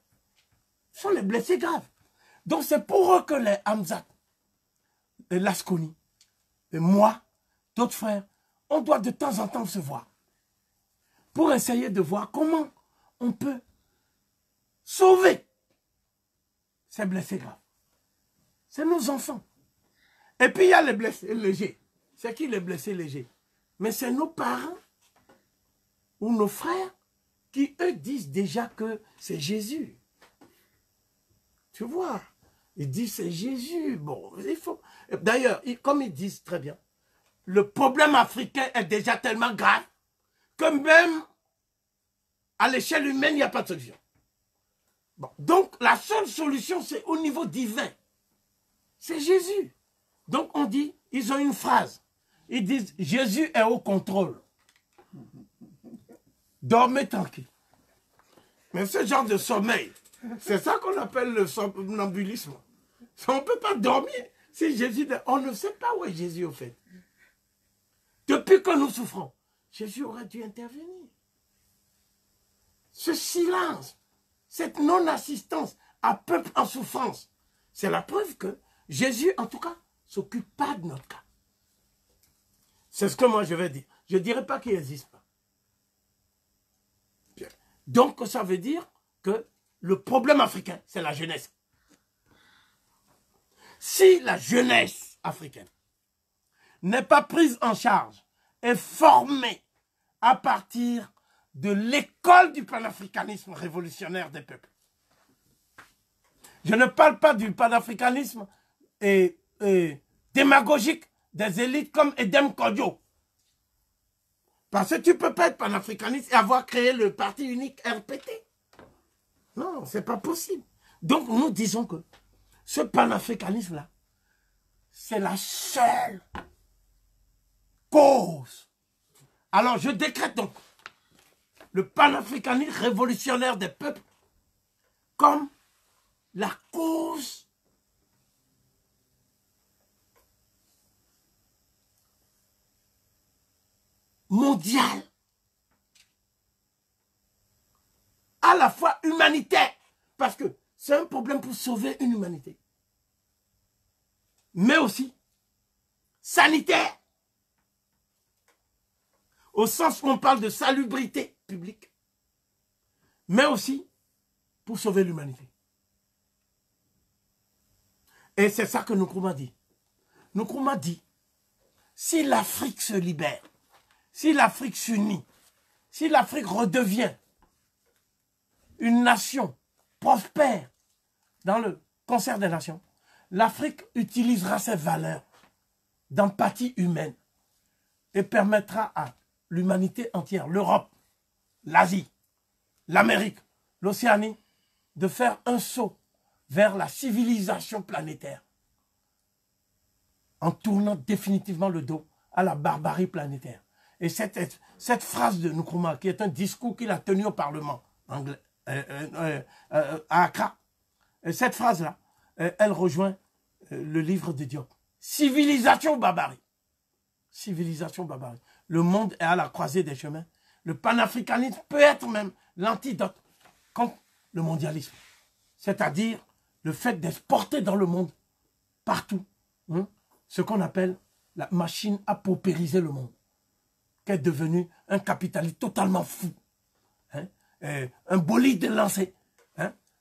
A: Ce sont les blessés graves. Donc c'est pour eux que les Hamzat, les Lasconi, et moi, d'autres frères, on doit de temps en temps se voir. Pour essayer de voir comment on peut sauver ces blessés graves. C'est nos enfants. Et puis il y a les blessés légers. C'est qui les blessés légers? Mais c'est nos parents ou nos frères qui, eux, disent déjà que c'est Jésus. Tu vois, ils disent c'est Jésus. Bon, il faut... D'ailleurs, comme ils disent très bien, le problème africain est déjà tellement grave que même à l'échelle humaine, il n'y a pas de solution. Bon, donc, la seule solution, c'est au niveau divin. C'est Jésus. Donc, on dit, ils ont une phrase. Ils disent, Jésus est au contrôle. Dormez tranquille. Mais ce genre de sommeil, c'est ça qu'on appelle le somnambulisme. On ne peut pas dormir si Jésus... On ne sait pas où est Jésus, au fait. Depuis que nous souffrons, Jésus aurait dû intervenir. Ce silence, cette non-assistance à peuple en souffrance, c'est la preuve que Jésus, en tout cas, s'occupe pas de notre cas. C'est ce que moi je vais dire. Je ne dirais pas qu'il n'existe pas. Donc ça veut dire que le problème africain, c'est la jeunesse. Si la jeunesse africaine n'est pas prise en charge et formée à partir de l'école du panafricanisme révolutionnaire des peuples. Je ne parle pas du panafricanisme démagogique des élites comme Edem Kodjo. Parce que tu ne peux pas être panafricaniste et avoir créé le parti unique RPT. Non, ce n'est pas possible. Donc nous disons que ce panafricanisme-là, c'est la seule cause. Alors je décrète donc le panafricanisme révolutionnaire des peuples comme la cause mondiale, à la fois humanitaire, parce que c'est un problème pour sauver une humanité, mais aussi sanitaire, au sens où on parle de salubrité publique, mais aussi pour sauver l'humanité. Et c'est ça que Nkrumah dit. Nkrumah dit, si l'Afrique se libère, si l'Afrique s'unit, si l'Afrique redevient une nation prospère dans le concert des nations, l'Afrique utilisera ses valeurs d'empathie humaine et permettra à l'humanité entière, l'Europe, l'Asie, l'Amérique, l'Océanie, de faire un saut vers la civilisation planétaire en tournant définitivement le dos à la barbarie planétaire. Et cette phrase de Nkrumah, qui est un discours qu'il a tenu au Parlement anglais, à Accra, et cette phrase-là, elle rejoint le livre de Diop. Civilisation barbarie. Civilisation barbarie. Le monde est à la croisée des chemins. Le panafricanisme peut être même l'antidote contre le mondialisme. C'est-à-dire le fait d'exporter dans le monde, partout, ce qu'on appelle la machine à paupériser le monde, qui est devenu un capitaliste totalement fou, un bolide lancé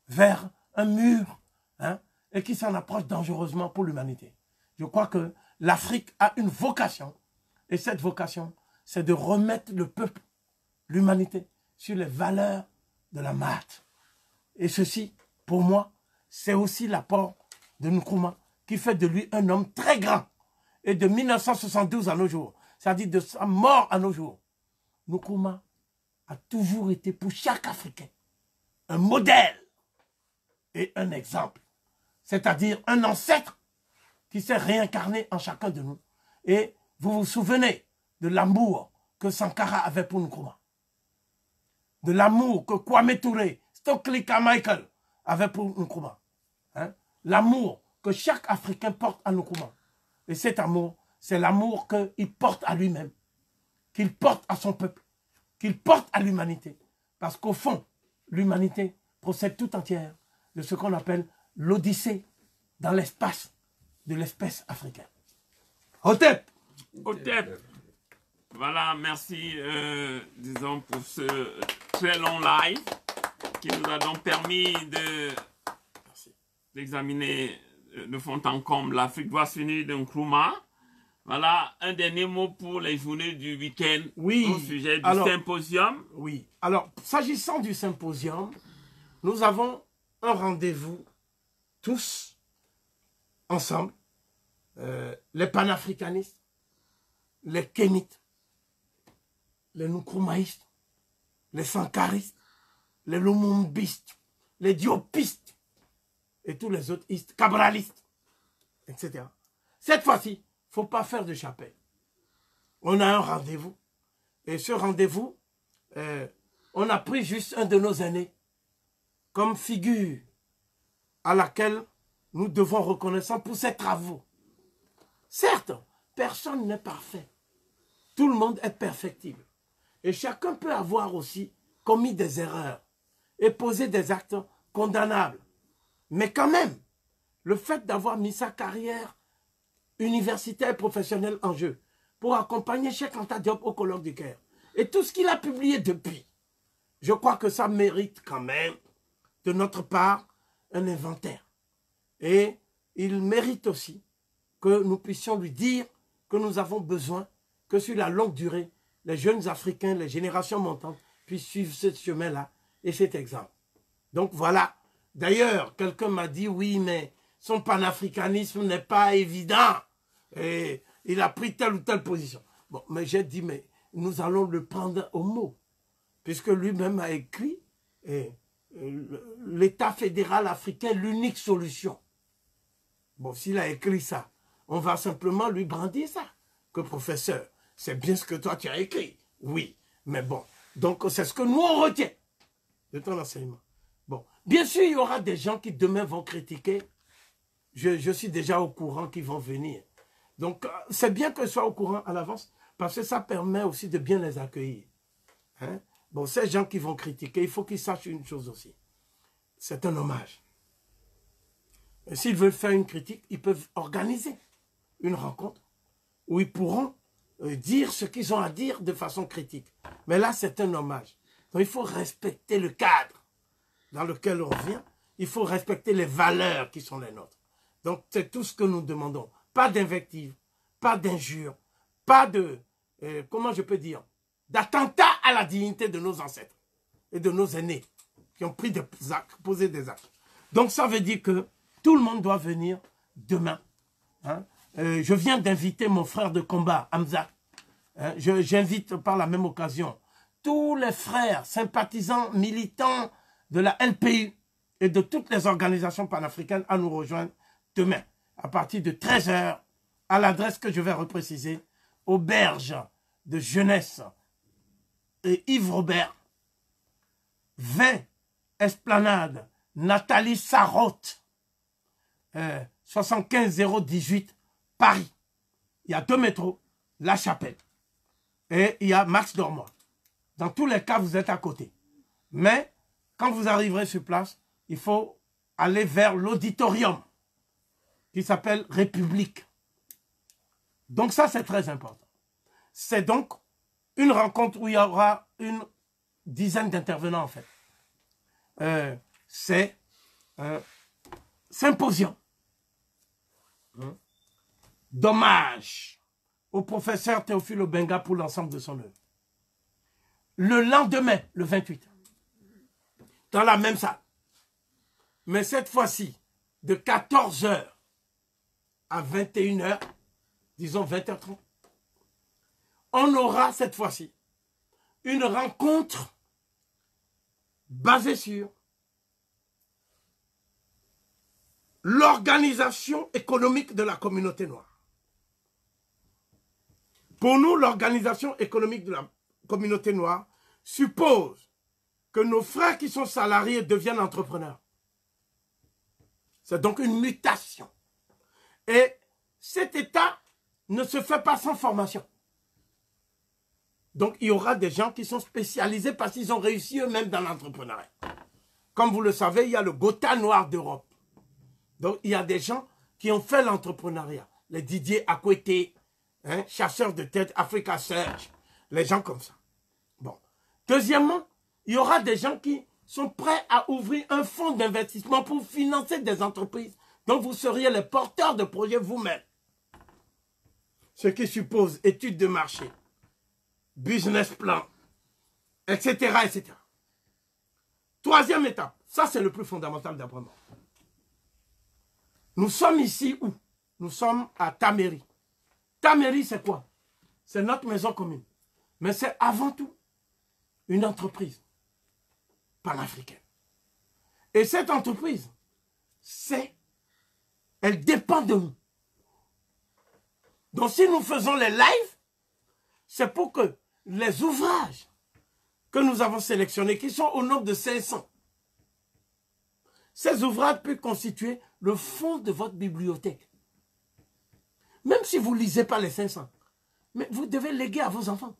A: vers un mur, et qui s'en approche dangereusement pour l'humanité. Je crois que l'Afrique a une vocation, et cette vocation, c'est de remettre le peuple, l'humanité, sur les valeurs de la Mahat. Et ceci, pour moi, c'est aussi l'apport de Nkrumah, qui fait de lui un homme très grand. Et de 1972 à nos jours, c'est-à-dire de sa mort à nos jours, Nkrumah a toujours été pour chaque Africain un modèle et un exemple. C'est-à-dire un ancêtre qui s'est réincarné en chacun de nous. Et vous vous souvenez de l'amour que Sankara avait pour Nkrumah. de l'amour que Kwame Touré, Stokely Carmichael avait pour Nkrumah. Hein? L'amour que chaque Africain porte à Nkrumah. Et cet amour, c'est l'amour qu'il porte à lui-même, qu'il porte à son peuple, qu'il porte à l'humanité. Parce qu'au fond, l'humanité procède tout entière de ce qu'on appelle l'odyssée dans l'espace de l'espèce africaine. Hotep!
B: Hotep! Voilà, merci, disons, pour ce très long live qui nous a donc permis d'examiner de fond en comble l'Afrique doit s'unir d'un Nkrumah. Voilà, un dernier mot pour les journées du week-end au sujet du symposium.
A: Oui, alors, s'agissant du symposium, nous avons un rendez-vous tous ensemble, les panafricanistes, les kénites, les Nkrumahistes, les sankaristes, les lumumbistes, les diopistes et tous les autres istes, cabralistes, etc. Cette fois-ci, il ne faut pas faire de chapelle. On a un rendez-vous. Et ce rendez-vous, on a pris juste un de nos aînés comme figure à laquelle nous devons reconnaissance pour ses travaux. Certes, personne n'est parfait. Tout le monde est perfectible. Et chacun peut avoir aussi commis des erreurs et posé des actes condamnables. Mais quand même, le fait d'avoir mis sa carrière universitaire et professionnelle en jeu pour accompagner Cheikh Anta Diop au colloque du Caire et tout ce qu'il a publié depuis, je crois que ça mérite quand même de notre part un inventaire. Et il mérite aussi que nous puissions lui dire que nous avons besoin que sur la longue durée, les jeunes Africains, les générations montantes puissent suivre ce chemin-là et cet exemple. Donc voilà. D'ailleurs, quelqu'un m'a dit, oui, mais son panafricanisme n'est pas évident. Et il a pris telle ou telle position. Bon, mais j'ai dit, mais nous allons le prendre au mot. Puisque lui-même a écrit l'État fédéral africain, l'unique solution. Bon, s'il a écrit ça, on va simplement lui brandir ça. Que professeur, c'est bien ce que toi tu as écrit. Oui, mais bon. Donc c'est ce que nous on retient de ton enseignement. Bon, bien sûr, il y aura des gens qui demain vont critiquer. Je suis déjà au courant qu'ils vont venir. Donc c'est bien que je sois au courant à l'avance parce que ça permet aussi de bien les accueillir. Hein? Bon, ces gens qui vont critiquer, il faut qu'ils sachent une chose aussi. C'est un hommage. S'ils veulent faire une critique, ils peuvent organiser une rencontre où ils pourront dire ce qu'ils ont à dire de façon critique. Mais là, c'est un hommage. Donc, il faut respecter le cadre dans lequel on vient. Il faut respecter les valeurs qui sont les nôtres. Donc, c'est tout ce que nous demandons. Pas d'invective, pas d'injure, pas de, comment je peux dire, d'attentat à la dignité de nos ancêtres et de nos aînés qui ont pris des actes, posé des actes. Donc, ça veut dire que tout le monde doit venir demain. Hein? Je viens d'inviter mon frère de combat, Hamza. Hein? J'invite par la même occasion tous les frères sympathisants, militants de la LPI et de toutes les organisations panafricaines à nous rejoindre demain, à partir de 13 h, à l'adresse que je vais repréciser, auberge de jeunesse et Yves Robert, 20 Esplanade, Nathalie Sarraute, 75 018, Paris. Il y a 2 métros, La Chapelle. Et il y a Max Dormois. Dans tous les cas, vous êtes à côté. Mais, quand vous arriverez sur place, il faut aller vers l'auditorium qui s'appelle République. Donc ça, c'est très important. C'est donc une rencontre où il y aura une dizaine d'intervenants, en fait. C'est un symposium d'hommage au professeur Théophile Obenga pour l'ensemble de son œuvre. Le lendemain, le 28, dans la même salle, mais cette fois-ci, de 14 h à 21 h, disons 20 h 30, on aura cette fois-ci une rencontre basée sur l'organisation économique de la communauté noire. Pour nous, l'organisation économique de la communauté noire suppose que nos frères qui sont salariés deviennent entrepreneurs. C'est donc une mutation. Et cet état ne se fait pas sans formation. Donc il y aura des gens qui sont spécialisés parce qu'ils ont réussi eux-mêmes dans l'entrepreneuriat. Comme vous le savez, il y a le Gotha noir d'Europe. Donc il y a des gens qui ont fait l'entrepreneuriat. Les Didier Akwete, hein, chasseurs de tête, Africa Search, les gens comme ça. Bon. Deuxièmement, il y aura des gens qui sont prêts à ouvrir un fonds d'investissement pour financer des entreprises dont vous seriez les porteurs de projets vous-même. Ce qui suppose études de marché, business plan, etc., etc. Troisième étape, ça c'est le plus fondamental d'après moi. Nous sommes ici où? Nous sommes à Taméry. Taméry, c'est quoi? C'est notre maison commune. Mais c'est avant tout une entreprise panafricaine. Et cette entreprise, elle dépend de nous. Donc si nous faisons les lives, c'est pour que les ouvrages que nous avons sélectionnés, qui sont au nombre de 500, ces ouvrages peuvent constituer le fond de votre bibliothèque. Même si vous ne lisez pas les 500, mais vous devez léguer à vos enfants.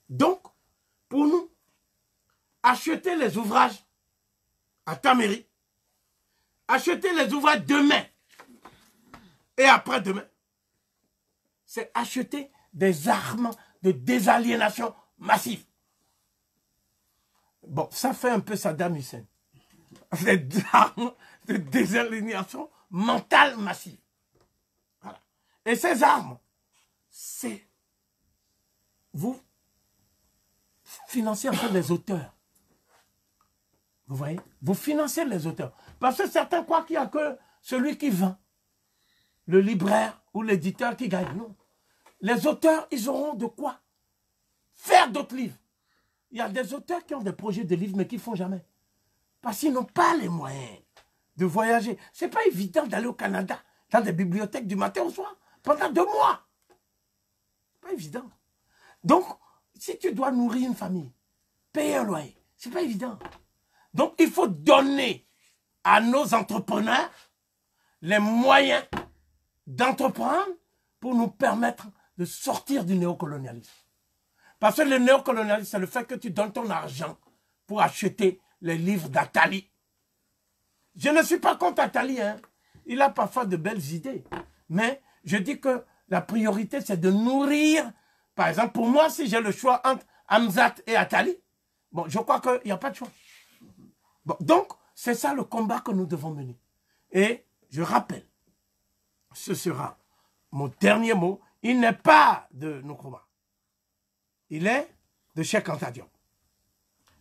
A: Donc, pour nous, acheter les ouvrages à Taméry, acheter les ouvrages demain et après-demain, c'est acheter des armes de désaliénation massive. Bon, ça fait un peu Saddam Hussein. Des armes de désaliénation mentale massive. Voilà. Et ces armes, c'est vous financez en fait les auteurs. Vous voyez? Vous financez les auteurs. Parce que certains croient qu'il n'y a que celui qui vend, le libraire ou l'éditeur qui gagne. Non. Les auteurs, ils auront de quoi faire d'autres livres. Il y a des auteurs qui ont des projets de livres mais qui ne font jamais. Parce qu'ils n'ont pas les moyens de voyager. Ce n'est pas évident d'aller au Canada, dans des bibliothèques du matin au soir, pendant 2 mois. Ce n'est pas évident. Donc, si tu dois nourrir une famille, payer un loyer, ce n'est pas évident. Donc, il faut donner à nos entrepreneurs les moyens d'entreprendre pour nous permettre de sortir du néocolonialisme. Parce que le néocolonialisme, c'est le fait que tu donnes ton argent pour acheter les livres d'Attali. Je ne suis pas contre Attali, hein. Il a parfois de belles idées. Mais je dis que la priorité, c'est de nourrir. Par exemple, pour moi, si j'ai le choix entre Hamzat et Attali, bon, je crois qu'il n'y a pas de choix. Bon, donc, c'est ça le combat que nous devons mener. Et je rappelle, ce sera mon dernier mot, il n'est pas de Nkrumah. Il est de Cheikh Anta Diop.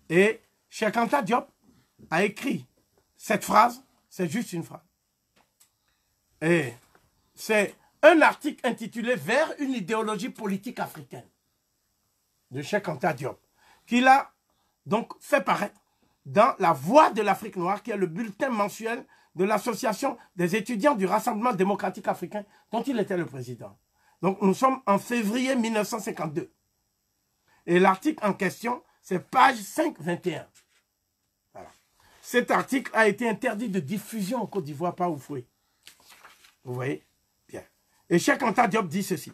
A: Et Cheikh Anta Diop a écrit cette phrase, c'est juste une phrase. Et c'est un article intitulé « Vers une idéologie politique africaine » de Cheikh Anta Diop, qu'il a donc fait paraître dans La Voix de l'Afrique noire, qui est le bulletin mensuel de l'Association des étudiants du Rassemblement démocratique africain, dont il était le président. Donc nous sommes en février 1952. Et l'article en question, c'est page 521. Voilà. Cet article a été interdit de diffusion en Côte d'Ivoire par Oufoué. Vous voyez? Bien. Et Cheikh Anta Diop dit ceci.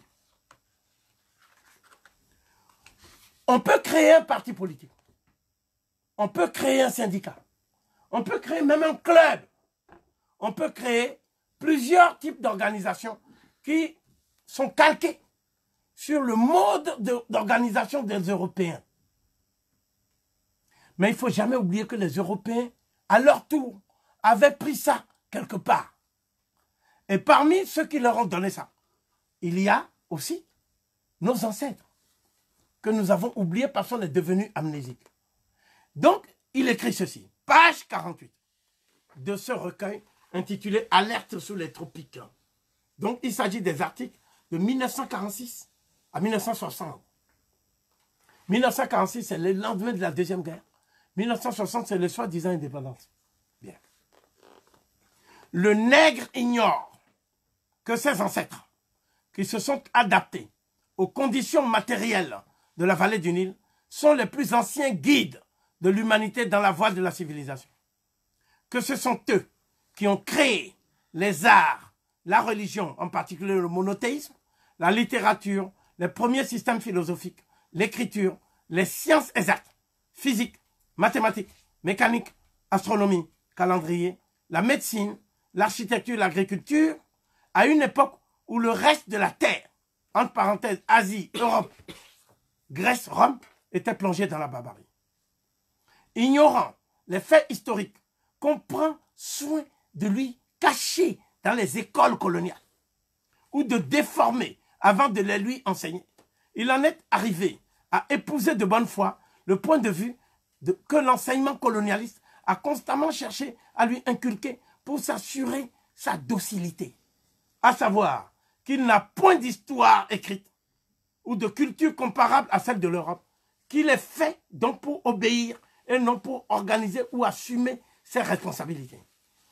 A: On peut créer un parti politique. On peut créer un syndicat. On peut créer même un club. On peut créer plusieurs types d'organisations qui sont calquées sur le mode d'organisation des Européens. Mais il ne faut jamais oublier que les Européens, à leur tour, avaient pris ça quelque part. Et parmi ceux qui leur ont donné ça, il y a aussi nos ancêtres, que nous avons oubliés parce qu'on est devenus amnésiques. Donc, il écrit ceci, page 48 de ce recueil intitulé « Alerte sur les tropiques ». Donc, il s'agit des articles de 1946 à 1960. 1946, c'est le lendemain de la Deuxième Guerre. 1960, c'est le soi-disant indépendance. Bien. Le nègre ignore que ses ancêtres, qui se sont adaptés aux conditions matérielles de la vallée du Nil, sont les plus anciens guides de l'humanité dans la voie de la civilisation. Que ce sont eux qui ont créé les arts, la religion, en particulier le monothéisme, la littérature, les premiers systèmes philosophiques, l'écriture, les sciences exactes, physique, mathématiques, mécanique, astronomie, calendrier, la médecine, l'architecture, l'agriculture, à une époque où le reste de la Terre, entre parenthèses Asie, Europe, Grèce, Rome, était plongé dans la barbarie. Ignorant les faits historiques qu'on prend soin de lui cacher dans les écoles coloniales ou de déformer avant de les lui enseigner, il en est arrivé à épouser de bonne foi le point de vue que l'enseignement colonialiste a constamment cherché à lui inculquer pour s'assurer sa docilité. À savoir qu'il n'a point d'histoire écrite ou de culture comparable à celle de l'Europe, qu'il est fait donc pour obéir et non pour organiser ou assumer ses responsabilités.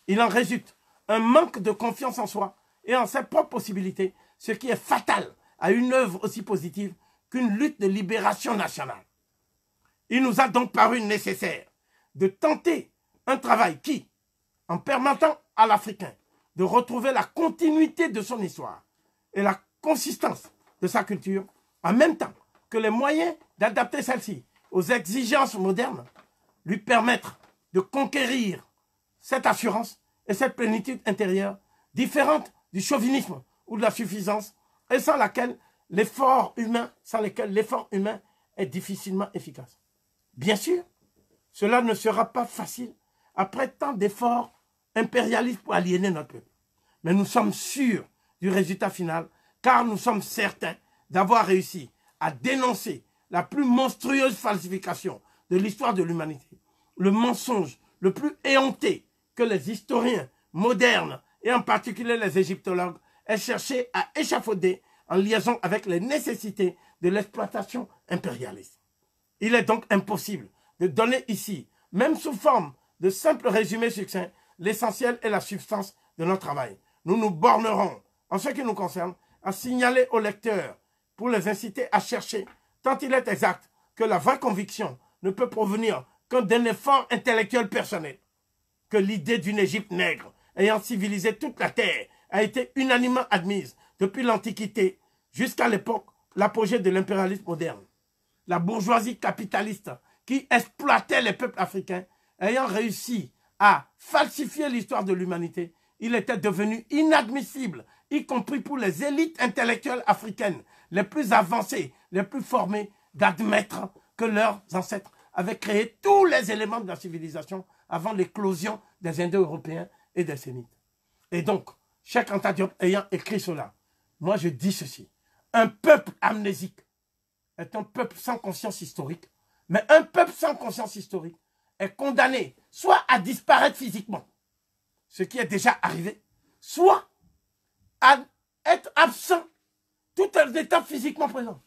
A: Il en résulte un manque de confiance en soi et en ses propres possibilités, ce qui est fatal à une œuvre aussi positive qu'une lutte de libération nationale. Il nous a donc paru nécessaire de tenter un travail qui, en permettant à l'Africain de retrouver la continuité de son histoire et la consistance de sa culture, en même temps que les moyens d'adapter celle-ci aux exigences modernes, lui permettre de conquérir cette assurance et cette plénitude intérieure différente du chauvinisme ou de la suffisance et sans lesquels l'effort humain est difficilement efficace. Bien sûr, cela ne sera pas facile après tant d'efforts impérialistes pour aliéner notre peuple. Mais nous sommes sûrs du résultat final car nous sommes certains d'avoir réussi à dénoncer la plus monstrueuse falsification de l'histoire de l'humanité, le mensonge le plus éhonté que les historiens modernes et en particulier les égyptologues aient cherché à échafauder en liaison avec les nécessités de l'exploitation impérialiste. Il est donc impossible de donner ici, même sous forme de simples résumés succincts, l'essentiel et la substance de notre travail. Nous nous bornerons, en ce qui nous concerne, à signaler aux lecteurs pour les inciter à chercher, tant il est exact que la vraie conviction ne peut provenir que d'un effort intellectuel personnel, que l'idée d'une Égypte nègre ayant civilisé toute la terre a été unanimement admise depuis l'Antiquité jusqu'à l'époque, l'apogée de l'impérialisme moderne. La bourgeoisie capitaliste qui exploitait les peuples africains ayant réussi à falsifier l'histoire de l'humanité, il était devenu inadmissible, y compris pour les élites intellectuelles africaines les plus avancées, les plus formées, d'admettre que leurs ancêtres avaient créé tous les éléments de la civilisation avant l'éclosion des Indo-Européens et des Sémites. Et donc, Cheikh Anta Diop ayant écrit cela, moi je dis ceci, un peuple amnésique est un peuple sans conscience historique, mais un peuple sans conscience historique est condamné soit à disparaître physiquement, ce qui est déjà arrivé, soit à être absent tout en étant physiquement présent.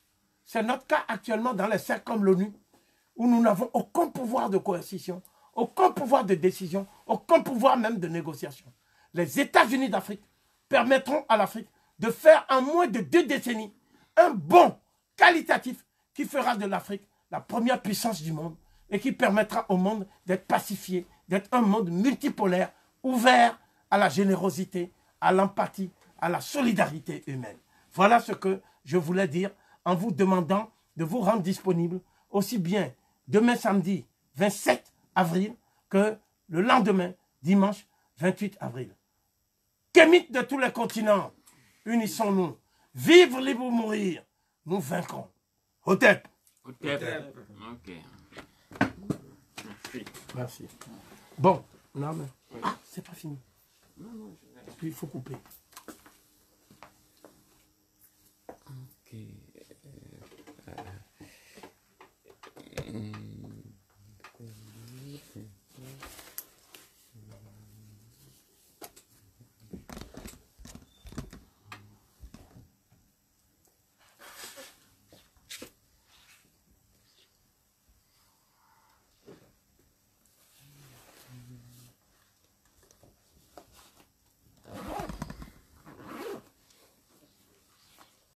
A: C'est notre cas actuellement dans les cercles comme l'ONU, où nous n'avons aucun pouvoir de coercition, aucun pouvoir de décision, aucun pouvoir même de négociation. Les États-Unis d'Afrique permettront à l'Afrique de faire en moins de 2 décennies un bond qualitatif qui fera de l'Afrique la première puissance du monde et qui permettra au monde d'être pacifié, d'être un monde multipolaire, ouvert à la générosité, à l'empathie, à la solidarité humaine. Voilà ce que je voulais dire en vous demandant de vous rendre disponible aussi bien demain samedi 27 avril que le lendemain dimanche 28 avril. Kémites de tous les continents, unissons-nous. Vivre, libre ou mourir, nous vaincrons. Hotep.
B: Hotep. Ok. Merci.
A: Merci. Bon, non mais... Ah, c'est pas fini. Il faut couper.
B: Ok.